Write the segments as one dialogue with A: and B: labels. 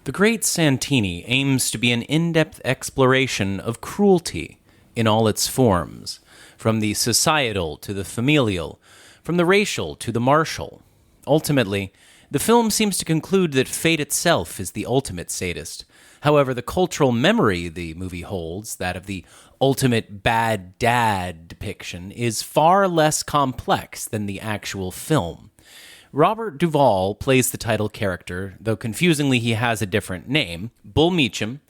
A: The Great Santini aims to be an in-depth exploration of cruelty in all its forms, from the societal to the familial, from the racial to the martial. Ultimately, the film seems to conclude that fate itself is the ultimate sadist. However, the cultural memory the movie holds, that of the ultimate bad dad depiction, is far less complex than the actual film. Robert Duvall plays the title character, though confusingly he has a different name. Bull Meacham,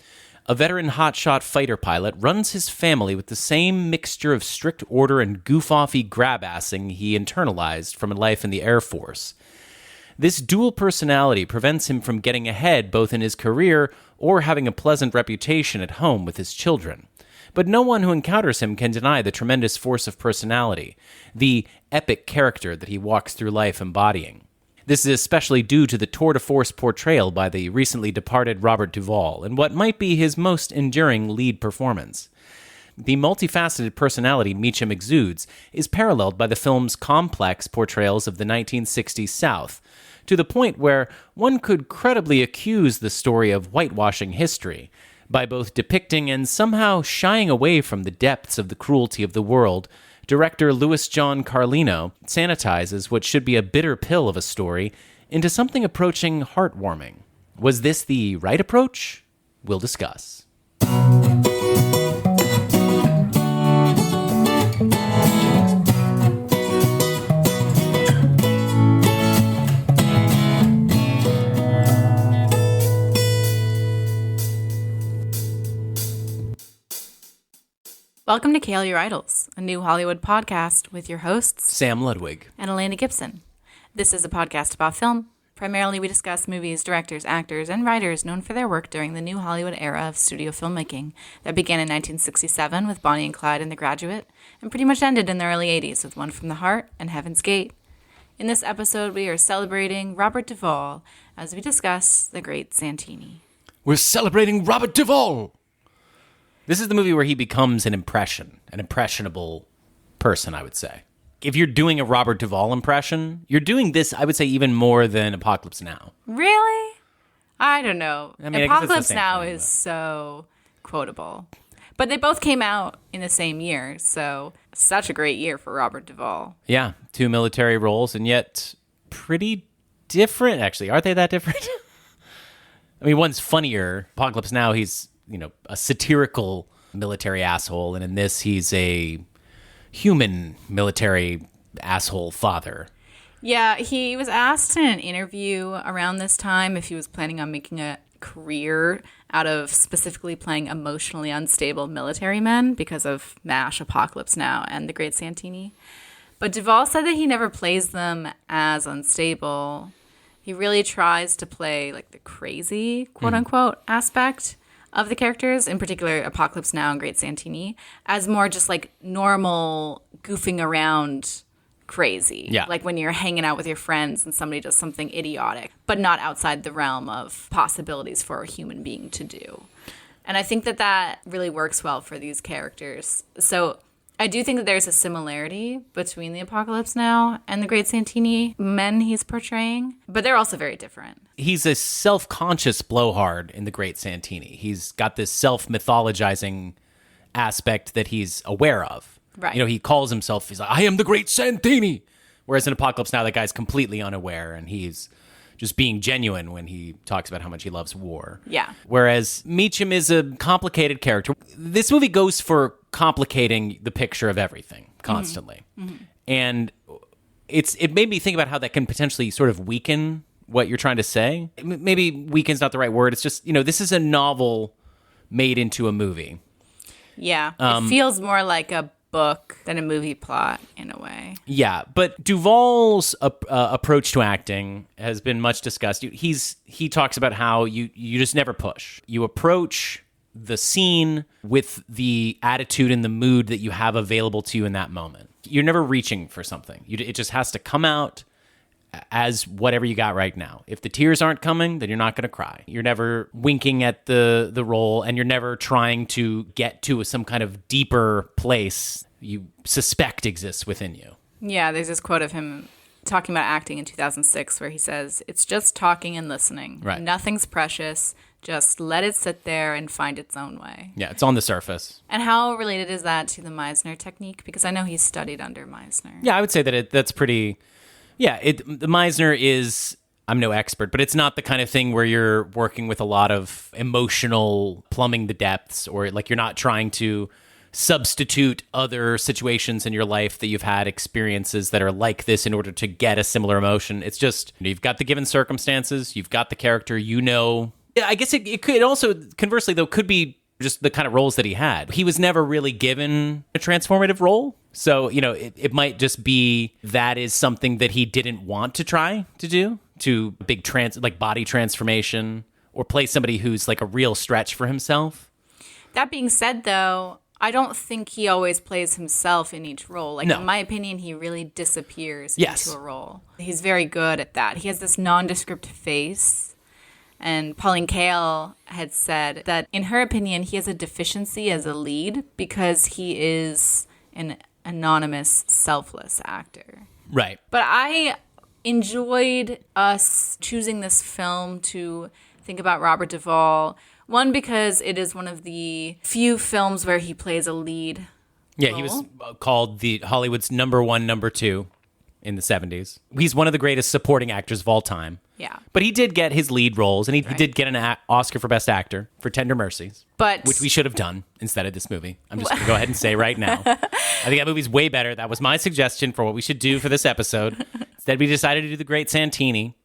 A: a veteran hotshot fighter pilot, runs his family with the same mixture of strict order and goof-offy grab-assing he internalized from a life in the Air Force. This dual personality prevents him from getting ahead both in his career or having a pleasant reputation at home with his children. But no one who encounters him can deny the tremendous force of personality, the epic character that he walks through life embodying. This is especially due to the tour-de-force portrayal by the recently departed Robert Duvall in what might be his most enduring lead performance. The multifaceted personality Meacham exudes is paralleled by the film's complex portrayals of the 1960s South, to the point where one could credibly accuse the story of whitewashing history, by both depicting and somehow shying away from the depths of the cruelty of the world. Director Louis John Carlino sanitizes what should be a bitter pill of a story into something approaching heartwarming. Was this the right approach? We'll discuss.
B: Welcome to Kale Your Idols, a new Hollywood podcast with your hosts,
A: Sam Ludwig
B: and Elena Gibson. This is a podcast about film. Primarily, we discuss movies, directors, actors, and writers known for their work during the new Hollywood era of studio filmmaking that began in 1967 with Bonnie and Clyde and The Graduate, and pretty much ended in the early 80s with One from the Heart and Heaven's Gate. In this episode, we are celebrating Robert Duvall as we discuss The Great Santini.
A: We're celebrating Robert Duvall! This is the movie where he becomes an impressionable person, I would say. If you're doing a Robert Duvall impression, you're doing this, I would say, even more than Apocalypse Now.
B: Really? I don't know.
A: I mean,
B: Apocalypse Now is so quotable. But they both came out in the same year, so such a great year for Robert Duvall.
A: Yeah, two military roles, and yet pretty different, actually. Aren't they that different? I mean, one's funnier. Apocalypse Now, he's a satirical military asshole, and in this, he's a human military asshole father.
B: Yeah, he was asked in an interview around this time if he was planning on making a career out of specifically playing emotionally unstable military men because of MASH, Apocalypse Now, and The Great Santini. But Duvall said that he never plays them as unstable. He really tries to play like the crazy, quote-unquote, aspect of the characters, in particular Apocalypse Now and Great Santini, as more just like normal goofing around crazy.
A: Yeah.
B: Like when you're hanging out with your friends and somebody does something idiotic, but not outside the realm of possibilities for a human being to do. And I think that that really works well for these characters. So I do think that there's a similarity between the Apocalypse Now and the Great Santini men he's portraying, but they're also very different.
A: He's a self-conscious blowhard in The Great Santini. He's got this self-mythologizing aspect that he's aware of.
B: Right.
A: He calls himself, he's like, I am the Great Santini. Whereas in Apocalypse Now, that guy's completely unaware, and he's just being genuine when he talks about how much he loves war.
B: Yeah.
A: Whereas Meacham is a complicated character. This movie goes for complicating the picture of everything constantly. Mm-hmm. And it made me think about how that can potentially sort of weaken what you're trying to say. Maybe weaken's not the right word. It's just, this is a novel made into a movie.
B: Yeah. It feels more like a book than a movie plot in a way.
A: Yeah, but Duvall's approach to acting has been much discussed. He talks about how you just never push. You approach the scene with the attitude and the mood that you have available to you in that moment. You're never reaching for something. It just has to come out as whatever you got right now. If the tears aren't coming, then you're not going to cry. You're never winking at the role, and you're never trying to get to some kind of deeper place you suspect exists within you.
B: Yeah, there's this quote of him talking about acting in 2006 where he says, it's just talking and listening.
A: Right.
B: Nothing's precious. Just let it sit there and find its own way.
A: Yeah, it's on the surface.
B: And how related is that to the Meisner technique? Because I know he studied under Meisner.
A: Yeah, I would say that that's pretty... Yeah, the Meisner is... I'm no expert, but it's not the kind of thing where you're working with a lot of emotional plumbing the depths, or like you're not trying to substitute other situations in your life that you've had experiences that are like this in order to get a similar emotion. It's just, you've got the given circumstances, you've got the character, Yeah, I guess it could also, conversely though, could be just the kind of roles that he had. He was never really given a transformative role. So, it might just be that is something that he didn't want to try to do, to big body transformation, or play somebody who's like a real stretch for himself.
B: That being said, though, I don't think he always plays himself in each role. Like,
A: No.
B: in my opinion, he really disappears
A: Yes.
B: into a role. He's very good at that. He has this nondescript face. And Pauline Kael had said that, in her opinion, he has a deficiency as a lead because he is an anonymous, selfless actor.
A: Right.
B: But I enjoyed us choosing this film to think about Robert Duvall. One, because it is one of the few films where he plays a lead
A: Yeah,
B: role.
A: he was called the Hollywood's number 1, number 2 in the 70s. He's one of the greatest supporting actors of all time.
B: Yeah.
A: But he did get his lead roles, and he did get an Oscar for Best Actor for Tender Mercies,
B: But
A: which we should have done instead of this movie. I'm just going to go ahead and say right now. I think that movie's way better. That was my suggestion for what we should do for this episode. Instead, we decided to do The Great Santini.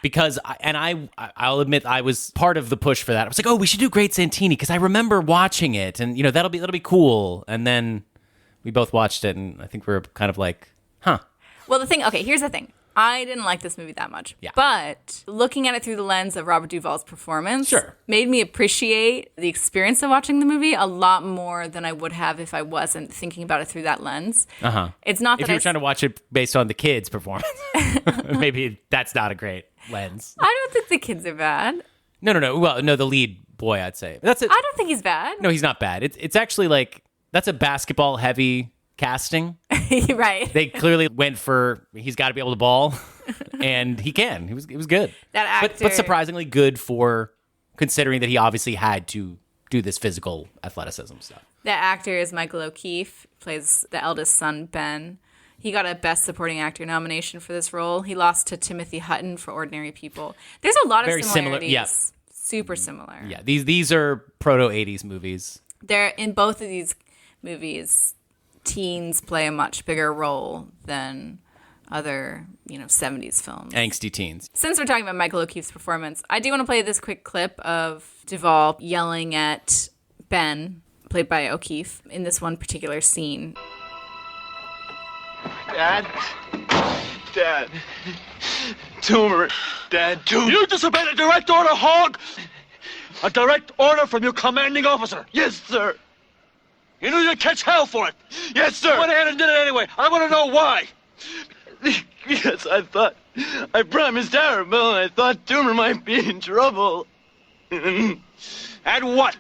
A: Because, I'll admit, I was part of the push for that. I was like, oh, we should do Great Santini, because I remember watching it, and, that'll be cool. And then we both watched it, and I think we were kind of like, huh.
B: Well, here's the thing. I didn't like this movie that much.
A: Yeah.
B: But looking at it through the lens of Robert Duvall's performance
A: Sure.
B: made me appreciate the experience of watching the movie a lot more than I would have if I wasn't thinking about it through that lens.
A: Uh-huh.
B: It's not that
A: If you were trying to watch it based on the kids' performance, maybe that's not a great lens.
B: I don't think the kids are bad.
A: No. Well, no, the lead boy, I'd say. That's it.
B: I don't think he's bad.
A: No, he's not bad. It's actually like, that's a basketball-heavy casting.
B: Right.
A: They clearly went for, he's got to be able to ball, and he can. He was good.
B: That actor.
A: But surprisingly good for considering that he obviously had to do this physical athleticism stuff.
B: That actor is Michael O'Keefe, plays the eldest son, Ben. He got a Best Supporting Actor nomination for this role. He lost to Timothy Hutton for Ordinary People. There's a lot of
A: Very similar,
B: similarities.
A: yeah.
B: Super similar.
A: Yeah, these are proto-80s movies.
B: They're in both of these movies, teens play a much bigger role than other, 70s films.
A: Angsty teens.
B: Since we're talking about Michael O'Keefe's performance, I do want to play this quick clip of Duvall yelling at Ben, played by O'Keefe, in this one particular scene.
C: Dad? Tumor. Dad, Tumor.
D: You disobeyed a direct order, Hog! A direct order from your commanding officer.
C: Yes, sir.
D: You knew you'd catch hell for it.
C: Yes, sir.
D: You went ahead and did it anyway. I want to know why.
C: Because I promised Arabelle, and I thought Tumor might be in trouble.
D: And what?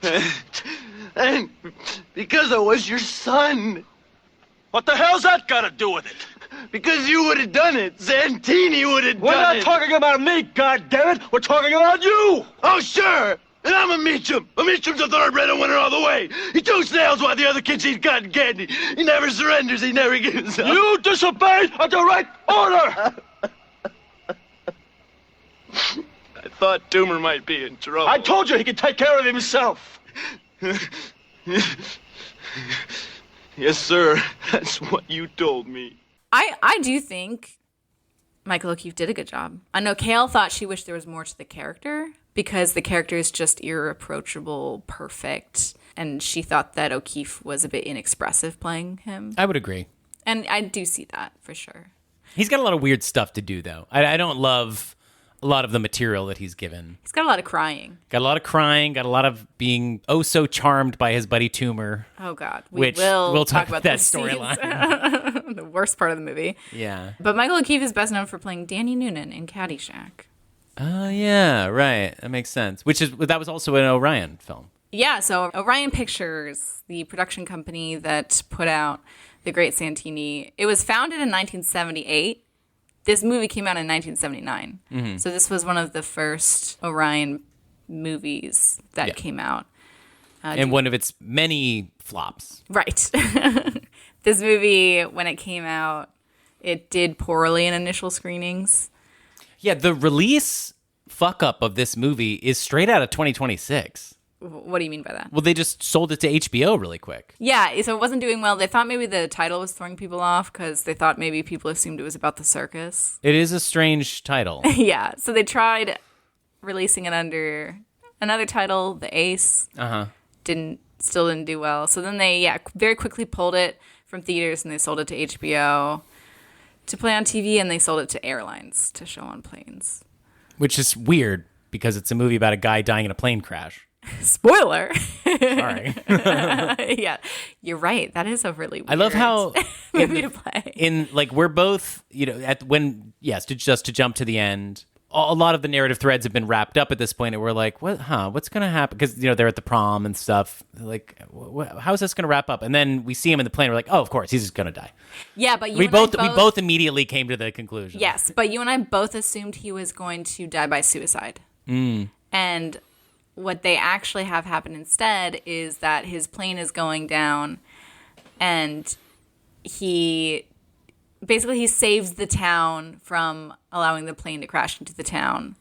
C: And because I was your son.
D: What the hell's that got to do with it?
C: Because you would have done it. Santini would have
D: We're
C: done
D: not
C: it.
D: talking about me, goddammit. We're talking about you.
C: Oh, sure. And I'm a Meacham. A Meacham's a thoroughbred and winner all the way. He took snails while the other kids eat cotton candy. He never surrenders. He never gives up.
D: You disobeyed a direct order.
C: I thought Tumor might be in trouble.
D: I told you he could take care of himself.
C: Yes, sir. That's what you told me.
B: I do think Michael O'Keefe did a good job. I know Kael thought she wished there was more to the character because the character is just irreproachable, perfect, and she thought that O'Keefe was a bit inexpressive playing him.
A: I would agree.
B: And I do see that for sure.
A: He's got a lot of weird stuff to do, though. I don't love a lot of the material that he's given.
B: He's got a lot of crying.
A: Got a lot of crying, got a lot of being oh so charmed by his buddy Tumor.
B: Oh, God.
A: We'll talk about that storyline.
B: The worst part of the movie.
A: Yeah.
B: But Michael O'Keefe is best known for playing Danny Noonan in Caddyshack.
A: Oh, yeah, right. That makes sense. That was also an Orion film.
B: Yeah, so Orion Pictures, the production company that put out The Great Santini, it was founded in 1978. this movie came out in 1979. So this was one of the first Orion movies that came out.
A: And one of its many flops.
B: Right. This movie, when it came out, it did poorly in initial screenings.
A: Yeah, the release fuck-up of this movie is straight out of 2026.
B: What do you mean by that?
A: Well, they just sold it to HBO really quick.
B: Yeah, so it wasn't doing well. They thought maybe the title was throwing people off because they thought maybe people assumed it was about the circus.
A: It is a strange title.
B: Yeah, so they tried releasing it under another title, The Ace. Still didn't do well. So then they, very quickly pulled it from theaters and they sold it to HBO to play on TV, and they sold it to airlines to show on planes.
A: Which is weird because it's a movie about a guy dying in a plane crash.
B: Spoiler.
A: Sorry.
B: Yeah, you're right. That is a really weird
A: I love how
B: movie to play.
A: We're both, to jump to the end, a lot of the narrative threads have been wrapped up at this point, and we're like, what's going to happen? Because, they're at the prom and stuff. They're like, how is this going to wrap up? And then we see him in the plane. We're like, oh, of course, he's just going to die.
B: Yeah, but
A: we both immediately came to the conclusion.
B: Yes, but you and I both assumed he was going to die by suicide. And what they actually have happen instead is that his plane is going down, and he saves the town from allowing the plane to crash into the town.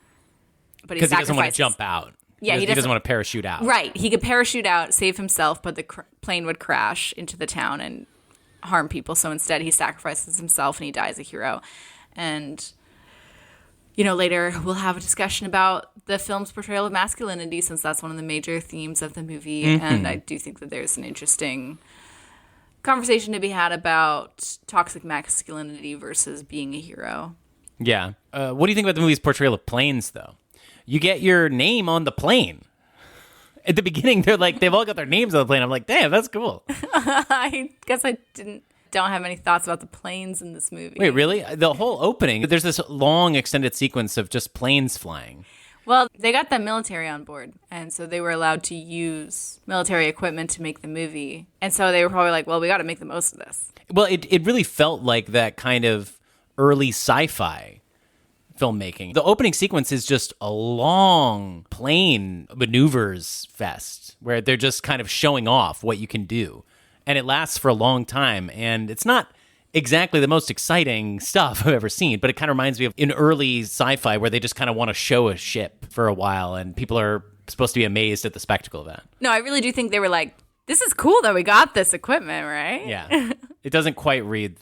B: But
A: because he doesn't want to jump out.
B: Yeah,
A: he doesn't want to parachute out.
B: Right. He could parachute out, save himself, but the plane would crash into the town and harm people. So instead, he sacrifices himself and he dies a hero. And, later we'll have a discussion about the film's portrayal of masculinity, since that's one of the major themes of the movie. And I do think that there's an interesting conversation to be had about toxic masculinity versus being a hero.
A: Yeah. What do you think about the movie's portrayal of planes, though? You get your name on the plane. At the beginning, they've all got their names on the plane. I'm like, damn, that's cool.
B: I guess I don't have any thoughts about the planes in this movie.
A: Wait, really? The whole opening, there's this long extended sequence of just planes flying.
B: Well, they got the military on board, and so they were allowed to use military equipment to make the movie. And so they were probably like, well, we got to make the most of this.
A: Well, it really felt like that kind of early sci-fi filmmaking. The opening sequence is just a long plane maneuvers fest where they're just kind of showing off what you can do. And it lasts for a long time, and it's not exactly the most exciting stuff I've ever seen, but it kind of reminds me of in early sci-fi where they just kind of want to show a ship for a while, and people are supposed to be amazed at the spectacle of that.
B: No, I really do think they were like, this is cool that we got this equipment, right?
A: Yeah. It doesn't quite read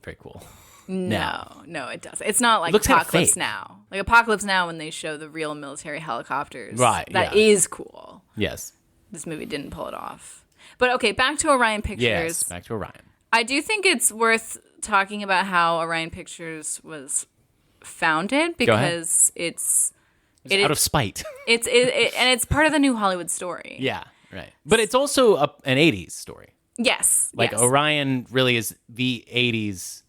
A: very cool.
B: No, it doesn't. It's not like
A: Looks
B: Apocalypse
A: fake.
B: Now. Like Apocalypse Now, when they show the real military helicopters.
A: Right,
B: That
A: yeah.
B: is cool.
A: Yes.
B: This movie didn't pull it off. But okay, back to Orion Pictures.
A: Yes, back to Orion.
B: I do think it's worth talking about how Orion Pictures was founded, because it's
A: out of spite.
B: and it's part of the new Hollywood story.
A: Yeah, right. But it's also an 80s story.
B: Yes.
A: Like
B: yes.
A: Orion really is the 80s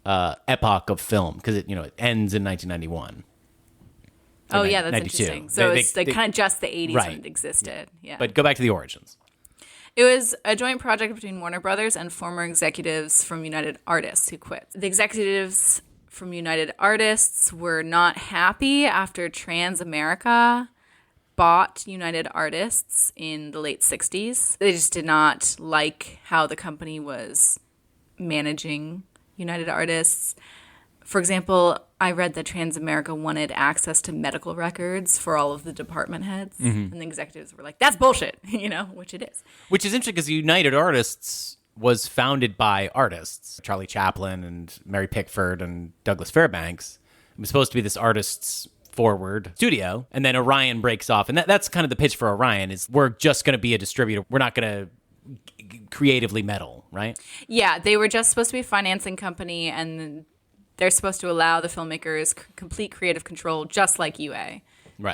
A: epoch of film, because it ends in 1991.
B: Oh, yeah, that's
A: 92.
B: interesting. So it's
A: they
B: kind of just the 80s
A: right.
B: when it existed. Yeah.
A: But go back to the origins.
B: It was a joint project between Warner Brothers and former executives from United Artists who quit. The executives from United Artists were not happy after Transamerica bought United Artists in the late 60s. They just did not like how the company was managing United Artists. For example, I read that Transamerica wanted access to medical records for all of the department heads. And the executives were like, that's bullshit, which it is.
A: Which is interesting because United Artists was founded by artists. Charlie Chaplin and Mary Pickford and Douglas Fairbanks. It was supposed to be this artists forward studio. And then Orion breaks off. And that's kind of the pitch for Orion is we're just going to be a distributor. We're not going to creatively meddle, right?
B: Yeah, they were just supposed to be a financing company, and they're supposed to allow the filmmakers complete creative control, just like UA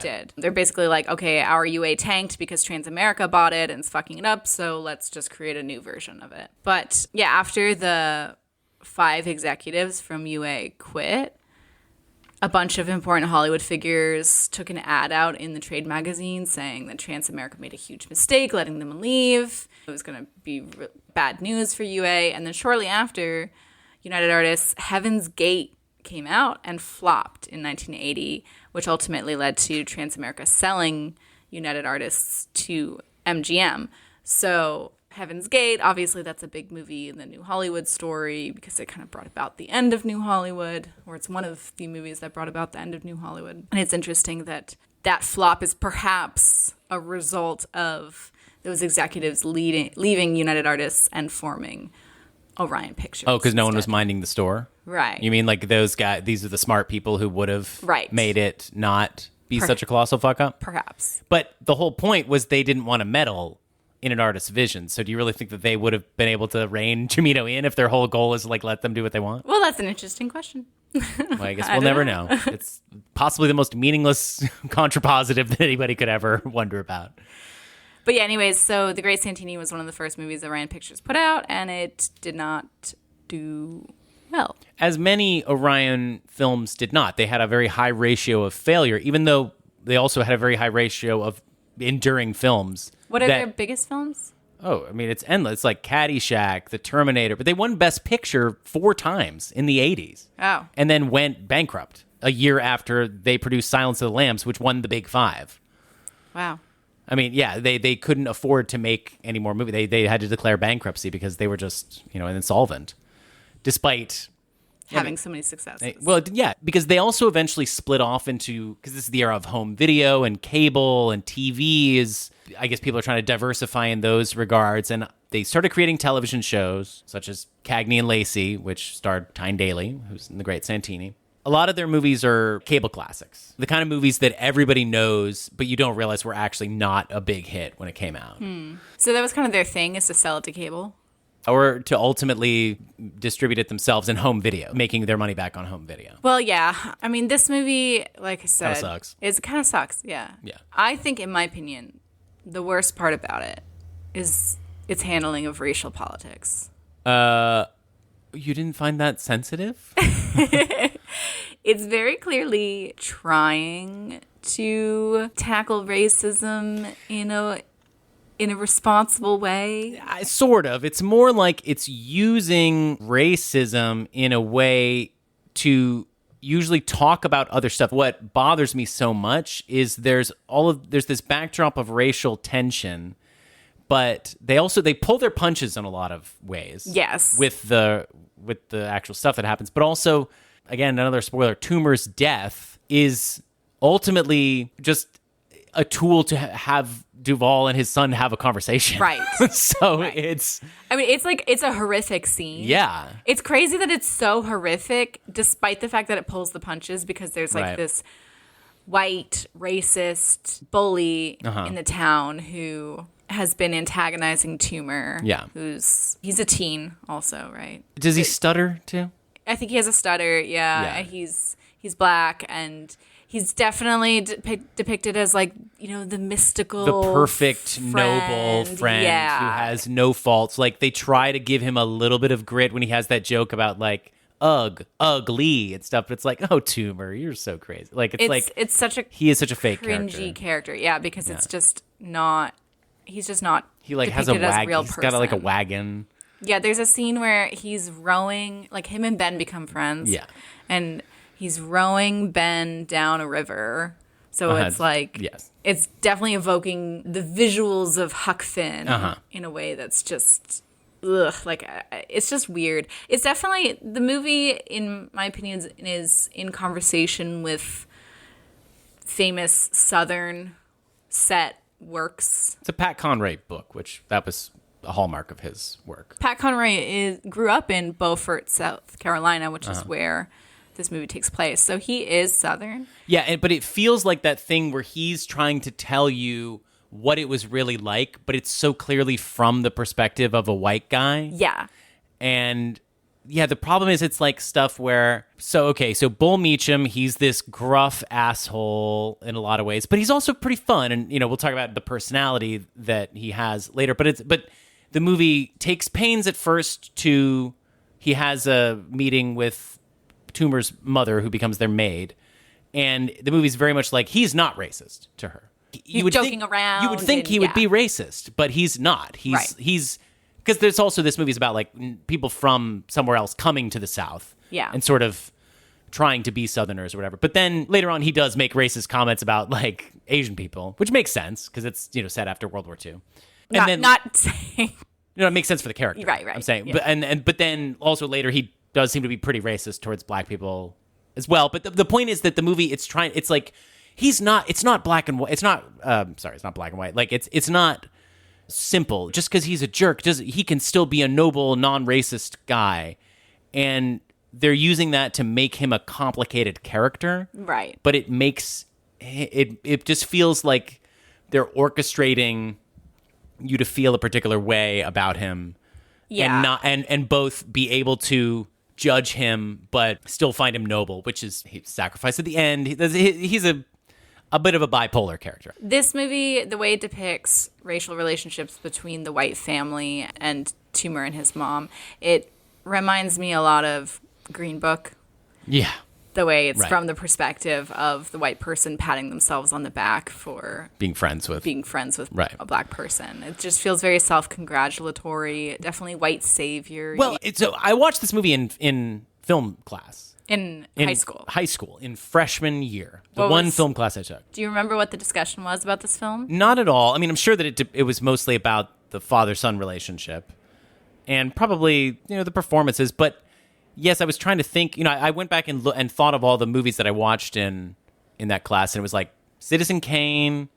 B: did. They're basically like, okay, our UA tanked because Transamerica bought it and it's fucking it up, so let's just create a new version of it. But yeah, after the 5 executives from UA quit, a bunch of important Hollywood figures took an ad out in the trade magazine saying that Transamerica made a huge mistake letting them leave. It was going to be bad news for UA. And then shortly after, United Artists' Heaven's Gate came out and flopped in 1980, which ultimately led to Transamerica selling United Artists to MGM. So Heaven's Gate, obviously that's a big movie in the New Hollywood story because it kind of brought about the end of New Hollywood, or it's one of the movies that brought about the end of New Hollywood. And it's interesting that that flop is perhaps a result of those executives leaving United Artists and forming Orion Pictures.
A: Oh, because no one was minding the store?
B: Right.
A: You mean like those guys, these are the smart people who would have made it not be such a colossal fuck up?
B: Perhaps.
A: But the whole point was they didn't want to meddle in an artist's vision. So do you really think that they would have been able to rein Cimino in if their whole goal is like let them do what they want?
B: Well, that's an interesting question.
A: Well, I guess we'll never know. It's possibly the most meaningless contrapositive that anybody could ever wonder about.
B: But yeah, anyways, so The Great Santini was one of the first movies that Orion Pictures put out, and it did not do well.
A: As many Orion films did not. They had a very high ratio of failure, even though they also had a very high ratio of enduring films.
B: What are their biggest films?
A: Oh, I mean, it's endless. It's like Caddyshack, The Terminator, but they won Best Picture 4 times in the 80s.
B: Oh.
A: And then went bankrupt a year after they produced Silence of the Lambs, which won the Big Five.
B: Wow.
A: I mean, yeah, they couldn't afford to make any more movies. They had to declare bankruptcy because they were just, insolvent, despite
B: having so many successes.
A: Well, yeah, because they also eventually split off into, because this is the era of home video and cable and TVs. I guess people are trying to diversify in those regards, and they started creating television shows such as Cagney and Lacey, which starred Tyne Daly, who's in The Great Santini. A lot of their movies are cable classics, the kind of movies that everybody knows, but you don't realize were actually not a big hit when it came out.
B: So that was kind of their thing, is to sell it to cable?
A: Or to ultimately distribute it themselves in home video, making their money back on home video.
B: Well, yeah. I mean, this movie, like I said,
A: sucks.
B: Kind of sucks, yeah.
A: Yeah.
B: I think, in my opinion, the worst part about it is its handling of racial politics.
A: You didn't find that sensitive?
B: It's very clearly trying to tackle racism in a responsible way.
A: Sort of. It's more like it's using racism in a way to usually talk about other stuff. What bothers me so much is there's this backdrop of racial tension, but they pull their punches in a lot of ways.
B: Yes.
A: With the actual stuff that happens, but also, again, another spoiler, Toomer's death is ultimately just a tool to have Duvall and his son have a conversation.
B: Right.
A: So
B: right.
A: It's
B: a horrific scene.
A: Yeah.
B: It's crazy that it's so horrific despite the fact that it pulls the punches, because there's like this white racist bully in the town who has been antagonizing Toomer.
A: Yeah.
B: He's a teen also, right?
A: Does he stutter too?
B: I think he has a stutter, yeah. He's black, and he's definitely depicted as like, the mystical,
A: the perfect, noble friend who has no faults. Like, they try to give him a little bit of grit when he has that joke about like, ugly and stuff. But it's like, oh, Toomer, you're so crazy. Like, it's such a he is such a fake
B: cringy character. Yeah, because it's just not. He's just not.
A: He like has a wagon. He's got like a wagon.
B: Yeah, there's a scene where he's rowing, like him and Ben become friends.
A: Yeah.
B: And he's rowing Ben down a river. So it's like, it's definitely evoking the visuals of Huck Finn in a way that's just, it's just weird. It's definitely, the movie, in my opinion, is in conversation with famous Southern set works.
A: It's a Pat Conroy book, which that was a hallmark of his work.
B: Pat Conroy grew up in Beaufort, South Carolina, which is where this movie takes place. So he is Southern.
A: Yeah, but it feels like that thing where he's trying to tell you what it was really like, but it's so clearly from the perspective of a white guy.
B: Yeah.
A: And yeah, the problem is it's like stuff where, so Bull Meacham, he's this gruff asshole in a lot of ways, but he's also pretty fun. And, we'll talk about the personality that he has later, but the movie takes pains at first he has a meeting with Toomer's mother, who becomes their maid, and the movie's very much like, he's not racist to her.
B: He's joking around.
A: You would think he would be racist, but he's not. He's because there's also, this movie's about like people from somewhere else coming to the South,
B: yeah,
A: and sort of trying to be Southerners or whatever. But then later on, he does make racist comments about like Asian people, which makes sense because it's set after World War II. And
B: not saying.
A: It makes sense for the character.
B: Right.
A: I'm saying,
B: Yeah.
A: but then also later he does seem to be pretty racist towards black people as well. But the point is that the movie it's like it's not black and white. It's not it's not black and white. Like it's not simple. Just because he's a jerk, he can still be a noble, non-racist guy, and they're using that to make him a complicated character.
B: Right.
A: But it makes it just feels like they're orchestrating you to feel a particular way about him, and both be able to judge him but still find him noble, which is he sacrificed at the end. He's a bit of a bipolar character.
B: This movie, the way it depicts racial relationships between the white family and Toomer and his mom, it reminds me a lot of Green Book.
A: Yeah.
B: The way it's from the perspective of the white person patting themselves on the back for
A: being friends with
B: a black person. It just feels very self-congratulatory, definitely white savior.
A: Well, so I watched this movie in film class.
B: In high school.
A: High school, in freshman year. The film class I took.
B: Do you remember what the discussion was about this film?
A: Not at all. I mean, I'm sure that it was mostly about the father-son relationship and probably, the performances, but yes, I was trying to think. I went back and thought of all the movies that I watched in that class, and it was like Citizen Kane,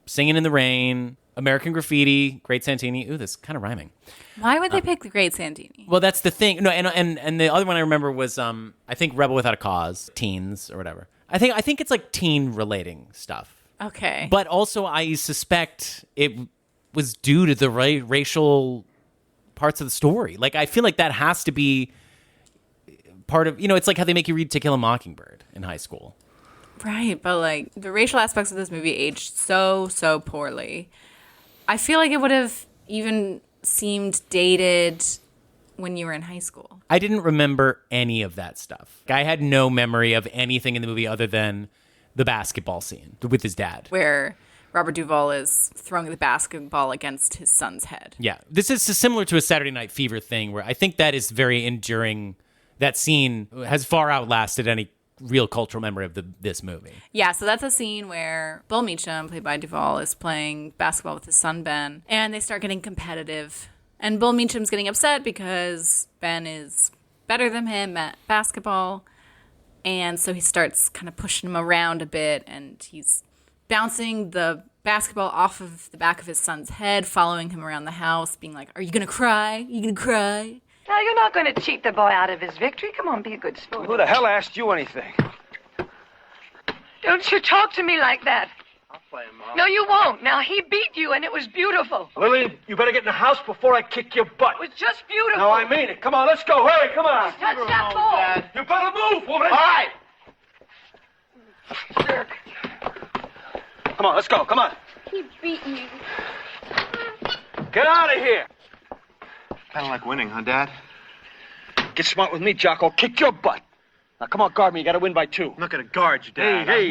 A: Singing in the Rain, American Graffiti, Great Santini. Ooh, that's kind of rhyming.
B: Why would they pick the Great Santini?
A: Well, that's the thing. No, and the other one I remember was I think Rebel Without a Cause, teens or whatever. I think it's like teen relating stuff.
B: Okay,
A: but also I suspect it was due to the racial parts of the story. Like I feel like that has to be part of, it's like how they make you read To Kill a Mockingbird in high school.
B: Right, but like the racial aspects of this movie aged so poorly. I feel like it would have even seemed dated when you were in high school.
A: I didn't remember any of that stuff. I had no memory of anything in the movie other than the basketball scene with his dad.
B: Where Robert Duvall is throwing the basketball against his son's head.
A: Yeah, this is similar to a Saturday Night Fever thing where I think that is very enduring. That scene has far outlasted any real cultural memory of this movie.
B: Yeah, so that's a scene where Bill Meacham, played by Duvall, is playing basketball with his son Ben, and they start getting competitive. And Bill Meacham's getting upset because Ben is better than him at basketball, and so he starts kind of pushing him around a bit, and he's bouncing the basketball off of the back of his son's head, following him around the house, being like, "Are you gonna cry? Are you gonna cry?"
E: Now, you're not going to cheat the boy out of his victory. Come on, be a good sport.
D: Who the hell asked you anything?
E: Don't you talk to me like that.
C: I'll play him, Mom.
E: No, you won't. Now, he beat you, and it was beautiful.
D: Lily, you better get in the house before I kick your butt.
E: It was just beautiful.
D: No, I mean it. Come on, let's go. Hurry, come on.
E: Touch that ball.
C: Dad.
D: You better move, woman.
C: All right.
E: Jerk.
D: Come on, let's go. Come on.
E: He beat you.
D: Get out of here.
C: Kind of like winning, huh, Dad?
D: Get smart with me, Jock. I'll kick your butt. Now, come on, guard me. You got to win by 2.
C: I'm not going to guard you, Dad.
D: Hey,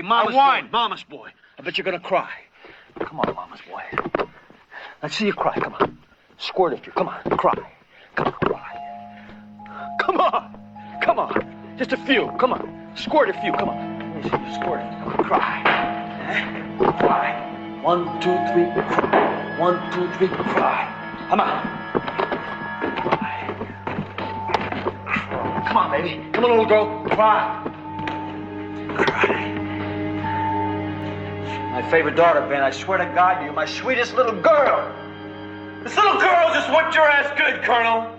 D: Mama's
C: I won.
D: boy. Mama's boy. I bet you're going to cry. Come on, Mama's boy. Let's see you cry. Come on. Squirt a few. Come on. Cry. Come on, cry. Come on. Come on. Just a few. Come on. Squirt a few. Come on. Let me see you squirt a few. Come on. Cry. Cry. 1, 2, 3. Cry. 1, 2, 3. Cry. Come on. Come on, baby. Come on, little girl. Cry. Cry. My favorite daughter, Ben. I swear to God, you're my sweetest little girl. This little girl just whipped your ass good, Colonel.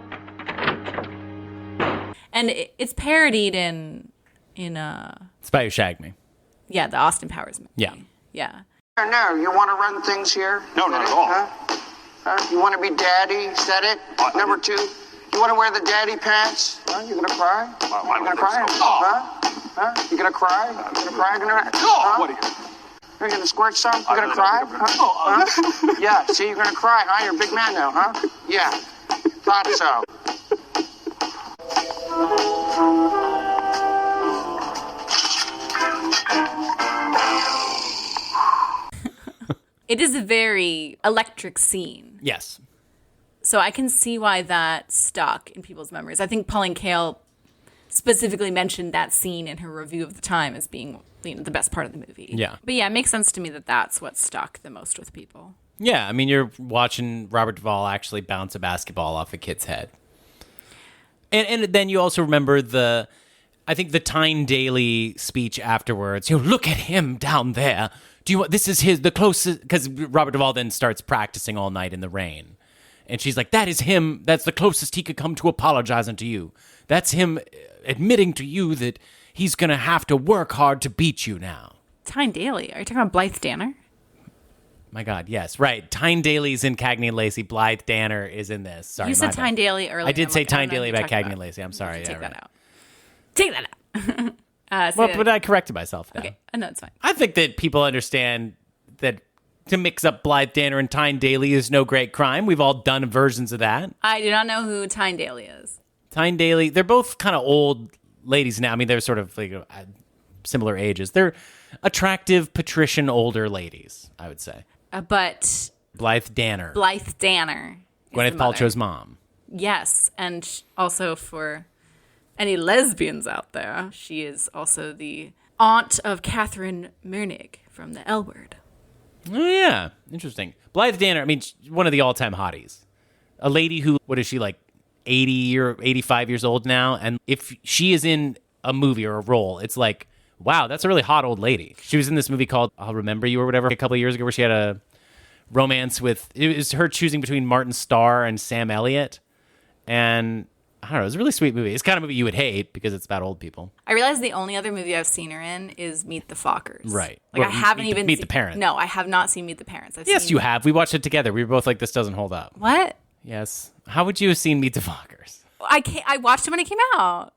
B: And it's parodied in
A: Spy Who Shagged Me.
B: the Austin Powers movie.
A: Yeah.
F: No, you want to run things here?
C: No, not at all.
F: Huh? You want to be daddy? Is that it? Number 2, you want to wear the daddy pants? Huh? You gonna cry?
C: Why
F: You
C: would
F: gonna cry?
C: they so?
F: Huh? You gonna cry? You gonna cry? You gonna?
C: What are you?
F: You're gonna squirt some? You gonna
C: don't
F: cry?
C: know.
F: Huh? Yeah. See, you're gonna cry, huh? You're a big man now, huh? Yeah. Thought so.
B: It is a very electric scene.
A: Yes.
B: So I can see why that stuck in people's memories. I think Pauline Kael specifically mentioned that scene in her review of the time as being the best part of the movie.
A: Yeah.
B: But yeah, it makes sense to me that that's what stuck the most with people.
A: Yeah, I mean, you're watching Robert Duvall actually bounce a basketball off a kid's head. And then you also remember I think the Tyne Daly speech afterwards. Look at him down there. This is the closest, because Robert Duvall then starts practicing all night in the rain. And she's like, that is him. That's the closest he could come to apologizing to you. That's him admitting to you that he's going to have to work hard to beat you now.
B: Tyne Daly? Are you talking about Blythe Danner?
A: My God, yes, right. Tyne Daly's in Cagney and Lacey. Blythe Danner is in this. Sorry,
B: you said Tyne Daly earlier.
A: I did say Tyne Daly
B: about
A: about Cagney and Lacey. I'm sorry.
B: Take
A: yeah,
B: that
A: right.
B: out. Take that out.
A: But I corrected myself now.
B: Okay, no, it's fine.
A: I think that people understand that to mix up Blythe Danner and Tyne Daly is no great crime. We've all done versions of that.
B: I do not know who Tyne Daly is.
A: Tyne Daly, they're both kind of old ladies now. I mean, they're sort of like similar ages. They're attractive, patrician, older ladies, I would say.
B: But
A: Blythe Danner.
B: Blythe Danner.
A: Gwyneth Paltrow's mom.
B: Yes, and also for any lesbians out there, she is also the aunt of Catherine Mernig from The L Word.
A: Oh, yeah. Interesting. Blythe Danner, I mean, one of the all-time hotties. A lady who, what is she, like 80 or 85 years old now? And if she is in a movie or a role, it's like, wow, that's a really hot old lady. She was in this movie called I'll Remember You or whatever a couple of years ago where she had a romance with, it was her choosing between Martin Starr and Sam Elliott. And I don't know, it was a really sweet movie. It's kind of a movie you would hate because it's about old people.
B: I realize the only other movie I've seen her in is Meet the Fockers.
A: Right.
B: Like
A: Well,
B: I haven't even
A: Meet the Parents.
B: No, I have not seen Meet the Parents.
A: Yes, you have. We watched it together. We were both like, this doesn't hold up.
B: What?
A: Yes. How would you have seen Meet the Fockers?
B: I watched it when it came out.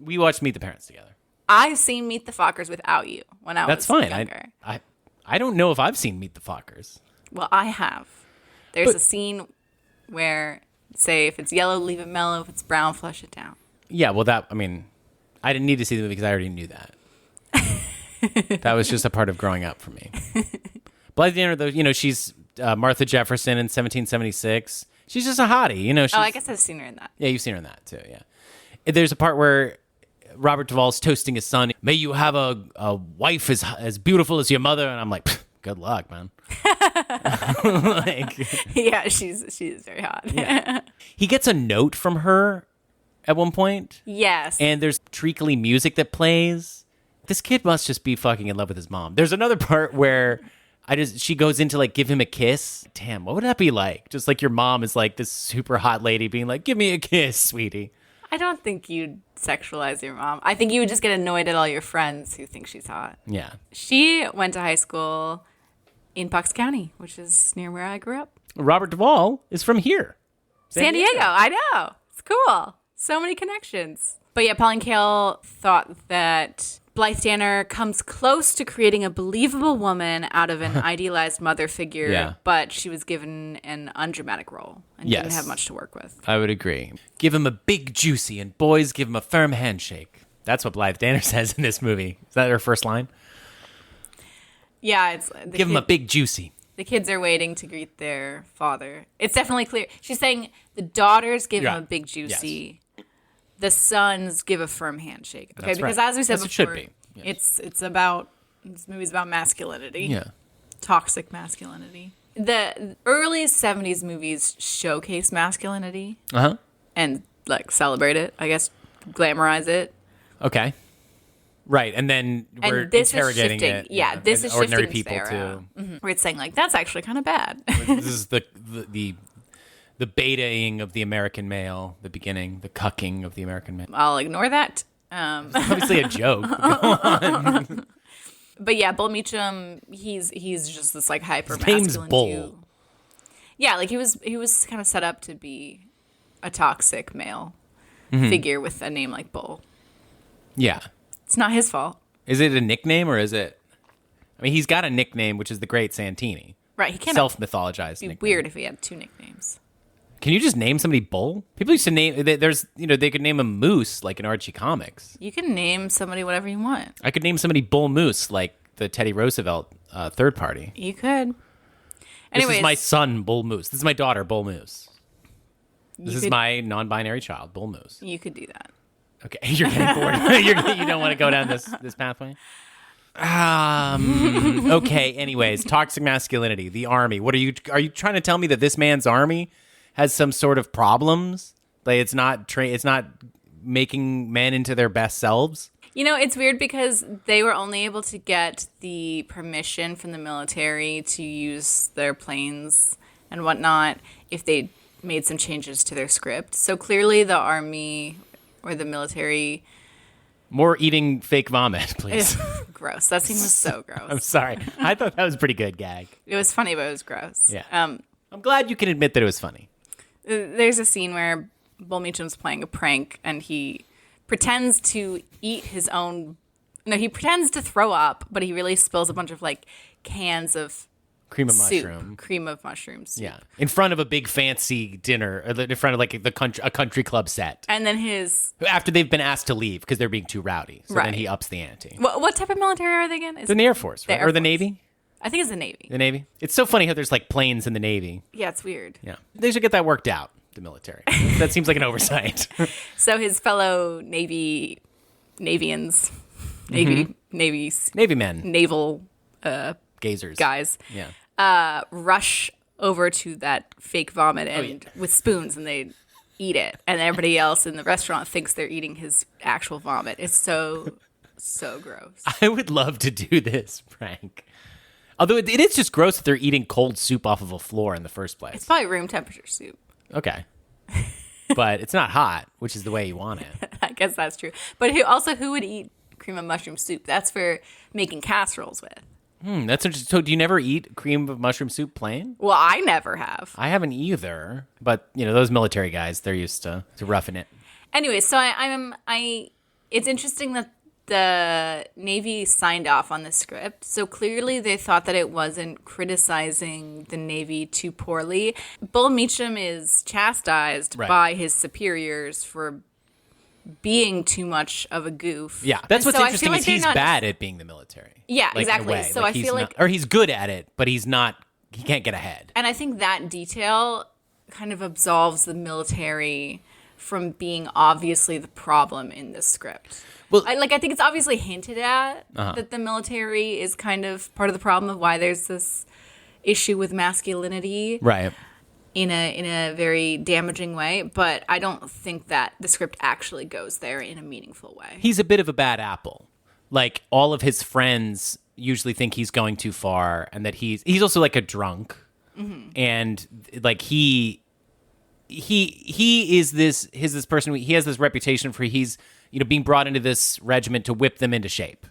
A: We watched Meet the Parents together.
B: I've seen Meet the Fockers without you when I
A: That's
B: was
A: fine.
B: younger.
A: I don't know if I've seen Meet the Fockers.
B: Well, I have. There's a scene where, say, if it's yellow, leave it mellow. If it's brown, flush it down.
A: Yeah, well, I didn't need to see the movie because I already knew that. That was just a part of growing up for me. Blythe Danner, though, she's Martha Jefferson in 1776. She's just a hottie,
B: I guess I've seen her in that.
A: Yeah, you've seen her in that too. Yeah, there's a part where Robert Duvall's toasting his son. May you have a wife as beautiful as your mother, and I'm like, good luck, man.
B: Yeah, she's very hot.
A: Yeah. He gets a note from her at one point.
B: Yes.
A: And there's treacly music that plays. This kid must just be fucking in love with his mom. There's another part where she goes in to like give him a kiss. Damn, what would that be like? Just like your mom is like this super hot lady being like, give me a kiss, sweetie.
B: I don't think you'd sexualize your mom. I think you would just get annoyed at all your friends who think she's hot.
A: Yeah.
B: She went to high school in Bucks County, which is near where I grew up.
A: Robert Duvall is from here.
B: San Diego. I know. It's cool. So many connections. But yeah, Pauline Kael thought that Blythe Danner comes close to creating a believable woman out of an idealized mother figure,
A: Yeah.
B: but she was given an undramatic role and didn't have much to work with.
A: I would agree. Give him a big juicy and boys give him a firm handshake. That's what Blythe Danner says in this movie. Is that her first line?
B: Yeah, it's
A: give him a big juicy.
B: The kids are waiting to greet their father. It's definitely clear. She's saying the daughters give him a big juicy. Yes. The sons give a firm handshake. Okay,
A: That's
B: because
A: right.
B: as we said
A: As
B: before,
A: it should be. Yes.
B: This movie's about masculinity.
A: Yeah.
B: Toxic masculinity. The early 70s movies showcase masculinity.
A: Uh-huh.
B: And like celebrate it, I guess, glamorize it.
A: Okay. Right, and then we're interrogating it.
B: Yeah, this is
A: ordinary
B: shifting
A: people
B: to
A: too.
B: Mm-hmm. Where it's saying like that's actually kind of bad.
A: This is the betaing of the American male, the beginning, the cucking of the American male.
B: I'll ignore that.
A: Obviously a joke. Go on.
B: But yeah, Bull Meacham, he's just this like hyper
A: masculine. His name's Bull.
B: Dude. Yeah, like he was kind of set up to be a toxic male figure with a name like Bull.
A: Yeah.
B: It's not his fault.
A: Is it a nickname or is it? I mean, he's got a nickname, which is the Great Santini.
B: Right. He can't
A: self-mythologized.
B: It'd be
A: nickname.
B: weird if he had two nicknames.
A: Can you just name somebody Bull? People used to name. There's, they could name him Moose, like in Archie comics.
B: You can name somebody whatever you want.
A: I could name somebody Bull Moose, like the Teddy Roosevelt third party.
B: You could.
A: Anyways, this is my son, Bull Moose. This is my daughter, Bull Moose. This is my non-binary child, Bull Moose.
B: You could do that.
A: Okay, you're getting bored. You don't want to go down this pathway? Okay, anyways, toxic masculinity, the army. Are you trying to tell me that this man's army has some sort of problems? Like it's not making men into their best selves?
B: It's weird because they were only able to get the permission from the military to use their planes and whatnot if they made some changes to their script. So clearly the army or the military...
A: More eating fake vomit, please.
B: Gross. That scene was so gross.
A: I'm sorry. I thought that was a pretty good gag.
B: It was funny, but it was gross.
A: Yeah. I'm glad you can admit that it was funny.
B: There's a scene where Bull Meacham's playing a prank, and he pretends to eat his own... No, he pretends to throw up, but he really spills a bunch of, cans of
A: cream of
B: soup.
A: mushroom.
B: Cream of mushroom soup.
A: Yeah. In front of a big fancy dinner, or in front of, a country club set.
B: And then
A: after they've been asked to leave because they're being too rowdy. So then he ups the ante.
B: What type of military are they again?
A: They're in the Air Force, right?
B: Air
A: Or the
B: Force.
A: Navy?
B: I think it's the Navy.
A: The Navy? It's so funny how there's, planes in the Navy.
B: Yeah, it's weird.
A: Yeah. They should get that worked out, the military. That seems like an oversight.
B: So his fellow Navyans, Navy's
A: Navy men.
B: naval
A: Gazers.
B: guys, rush over to that fake vomit and with spoons, and they eat it, and everybody else in the restaurant thinks they're eating his actual vomit. It's so gross.
A: I would love to do this prank. Although it is just gross that they're eating cold soup off of a floor in the first place.
B: It's probably room temperature soup.
A: Okay. But it's not hot, which is the way you want it.
B: I guess that's true. But who would eat cream of mushroom soup? That's for making casseroles with.
A: That's interesting. So do you never eat cream of mushroom soup plain?
B: Well, I never have.
A: I haven't either. But, those military guys, they're used to roughing it.
B: Anyway, so it's interesting that the Navy signed off on the script. So clearly they thought that it wasn't criticizing the Navy too poorly. Bull Meacham is chastised by his superiors for being too much of a goof.
A: Yeah, that's what's interesting is he's
B: not
A: bad at being the military.
B: Yeah,
A: in a
B: exactly.
A: way.
B: So I feel like...
A: Or he's good at it, but he can't get ahead.
B: And I think that detail kind of absolves the military from being obviously the problem in this script. Well, I think it's obviously hinted at that the military is kind of part of the problem of why there's this issue with masculinity.
A: Right.
B: In a very damaging way, but I don't think that the script actually goes there in a meaningful way.
A: He's a bit of a bad apple. All of his friends usually think he's going too far, and that he's also a drunk, and he is this person. He has this reputation for he's being brought into this regiment to whip them into shape,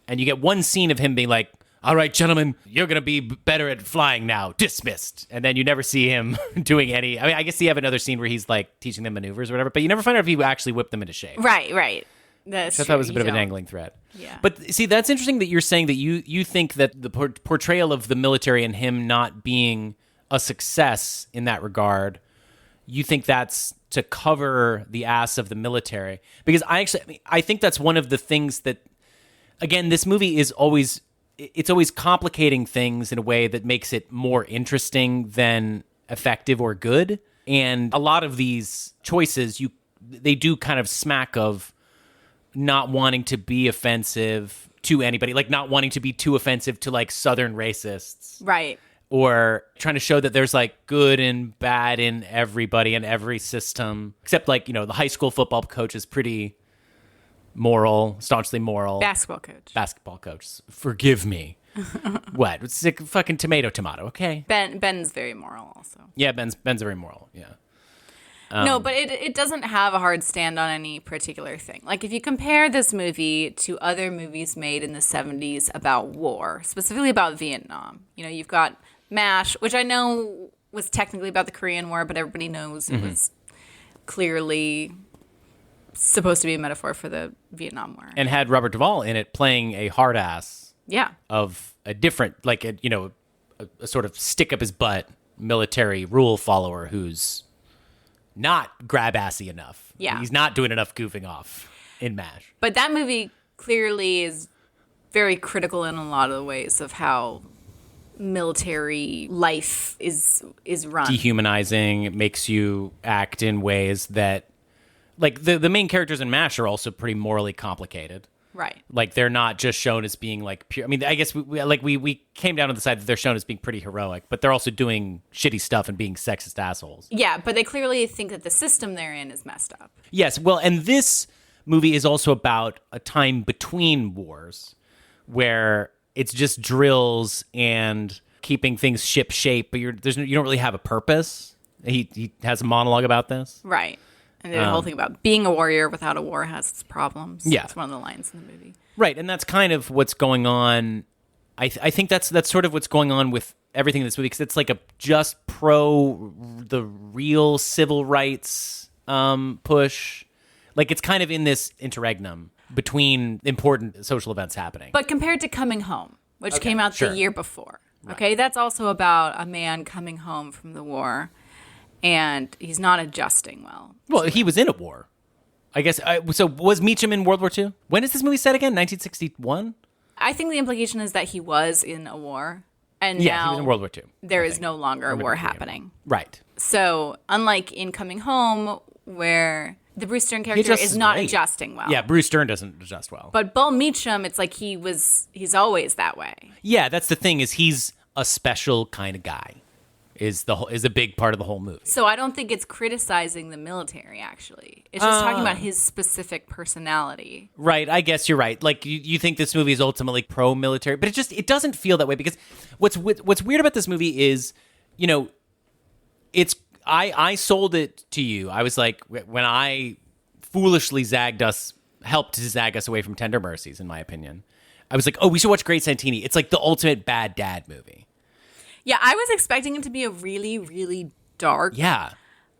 A: and you get one scene of him being like, all right, gentlemen, you're going to be better at flying now. Dismissed. And then you never see him doing any... I mean, I guess you have another scene where he's, teaching them maneuvers or whatever, but you never find out if he actually whipped them into shape.
B: Right. That's
A: I thought that was a bit of a dangling thread.
B: Yeah.
A: But, see, that's interesting that you're saying that you think that the portrayal of the military and him not being a success in that regard, you think that's to cover the ass of the military. Because I think that's one of the things that... Again, this movie is always... It's always complicating things in a way that makes it more interesting than effective or good. And a lot of these choices, they do kind of smack of not wanting to be offensive to anybody, not wanting to be too offensive to Southern racists.
B: Right.
A: Or trying to show that there's good and bad in everybody and every system. Except the high school football coach is pretty... moral, staunchly moral. Basketball coach. Forgive me. What? It's a fucking tomato, okay?
B: Ben's very moral also.
A: Yeah, Ben's very moral, yeah.
B: No, but it doesn't have a hard stand on any particular thing. If you compare this movie to other movies made in the 70s about war, specifically about Vietnam, you've got MASH, which I know was technically about the Korean War, but everybody knows it was clearly... supposed to be a metaphor for the Vietnam War.
A: And had Robert Duvall in it playing a hard ass of a different, a sort of stick up his butt military rule follower who's not grab assy enough.
B: Yeah.
A: He's not doing enough goofing off in MASH.
B: But that movie clearly is very critical in a lot of the ways of how military life is run.
A: Dehumanizing, makes you act in ways that like the main characters in MASH are also pretty morally complicated.
B: Right.
A: Like they're not just shown as being like pure. I mean, I guess we came down to the side that they're shown as being pretty heroic, but they're also doing shitty stuff and being sexist assholes.
B: Yeah, but they clearly think that the system they're in is messed up.
A: Yes, well, and this movie is also about a time between wars where it's just drills and keeping things ship shape, but you don't really have a purpose. He has a monologue about this.
B: Right. And the whole thing about being a warrior without a war has its problems.
A: Yeah.
B: It's one of the lines in the movie.
A: Right, and that's kind of what's going on. I think that's sort of what's going on with everything in this movie, because it's like a just pro the real civil rights push. Like it's kind of in this interregnum between important social events happening.
B: But compared to Coming Home, which came out the year before, okay, that's also about a man coming home from the war, and he's not adjusting well.
A: Well, he was in a war. I guess. So was Meacham in World War II? When is this movie set again? 1961?
B: I think the implication is that he was in a war, and
A: Yeah,
B: now
A: he was in World War II.
B: there is no longer a war happening.
A: Right.
B: So, unlike in Coming Home, where the Bruce Stern character is not adjusting well.
A: Yeah, Bruce Stern doesn't adjust well.
B: But Bull Meacham, it's like he's always that way.
A: Yeah, that's the thing, is he's a special kind of guy. Is a big part of the whole movie.
B: So I don't think it's criticizing the military, actually. It's just talking about his specific personality.
A: Right, I guess you're right. Like, you think this movie is ultimately pro-military, but it doesn't feel that way, because what's weird about this movie is, you know, I sold it to you. I was like, when I foolishly helped to zag us away from Tender Mercies, in my opinion, I was like, oh, we should watch Great Santini. It's like the ultimate bad dad movie.
B: Yeah, I was expecting it to be a really, really dark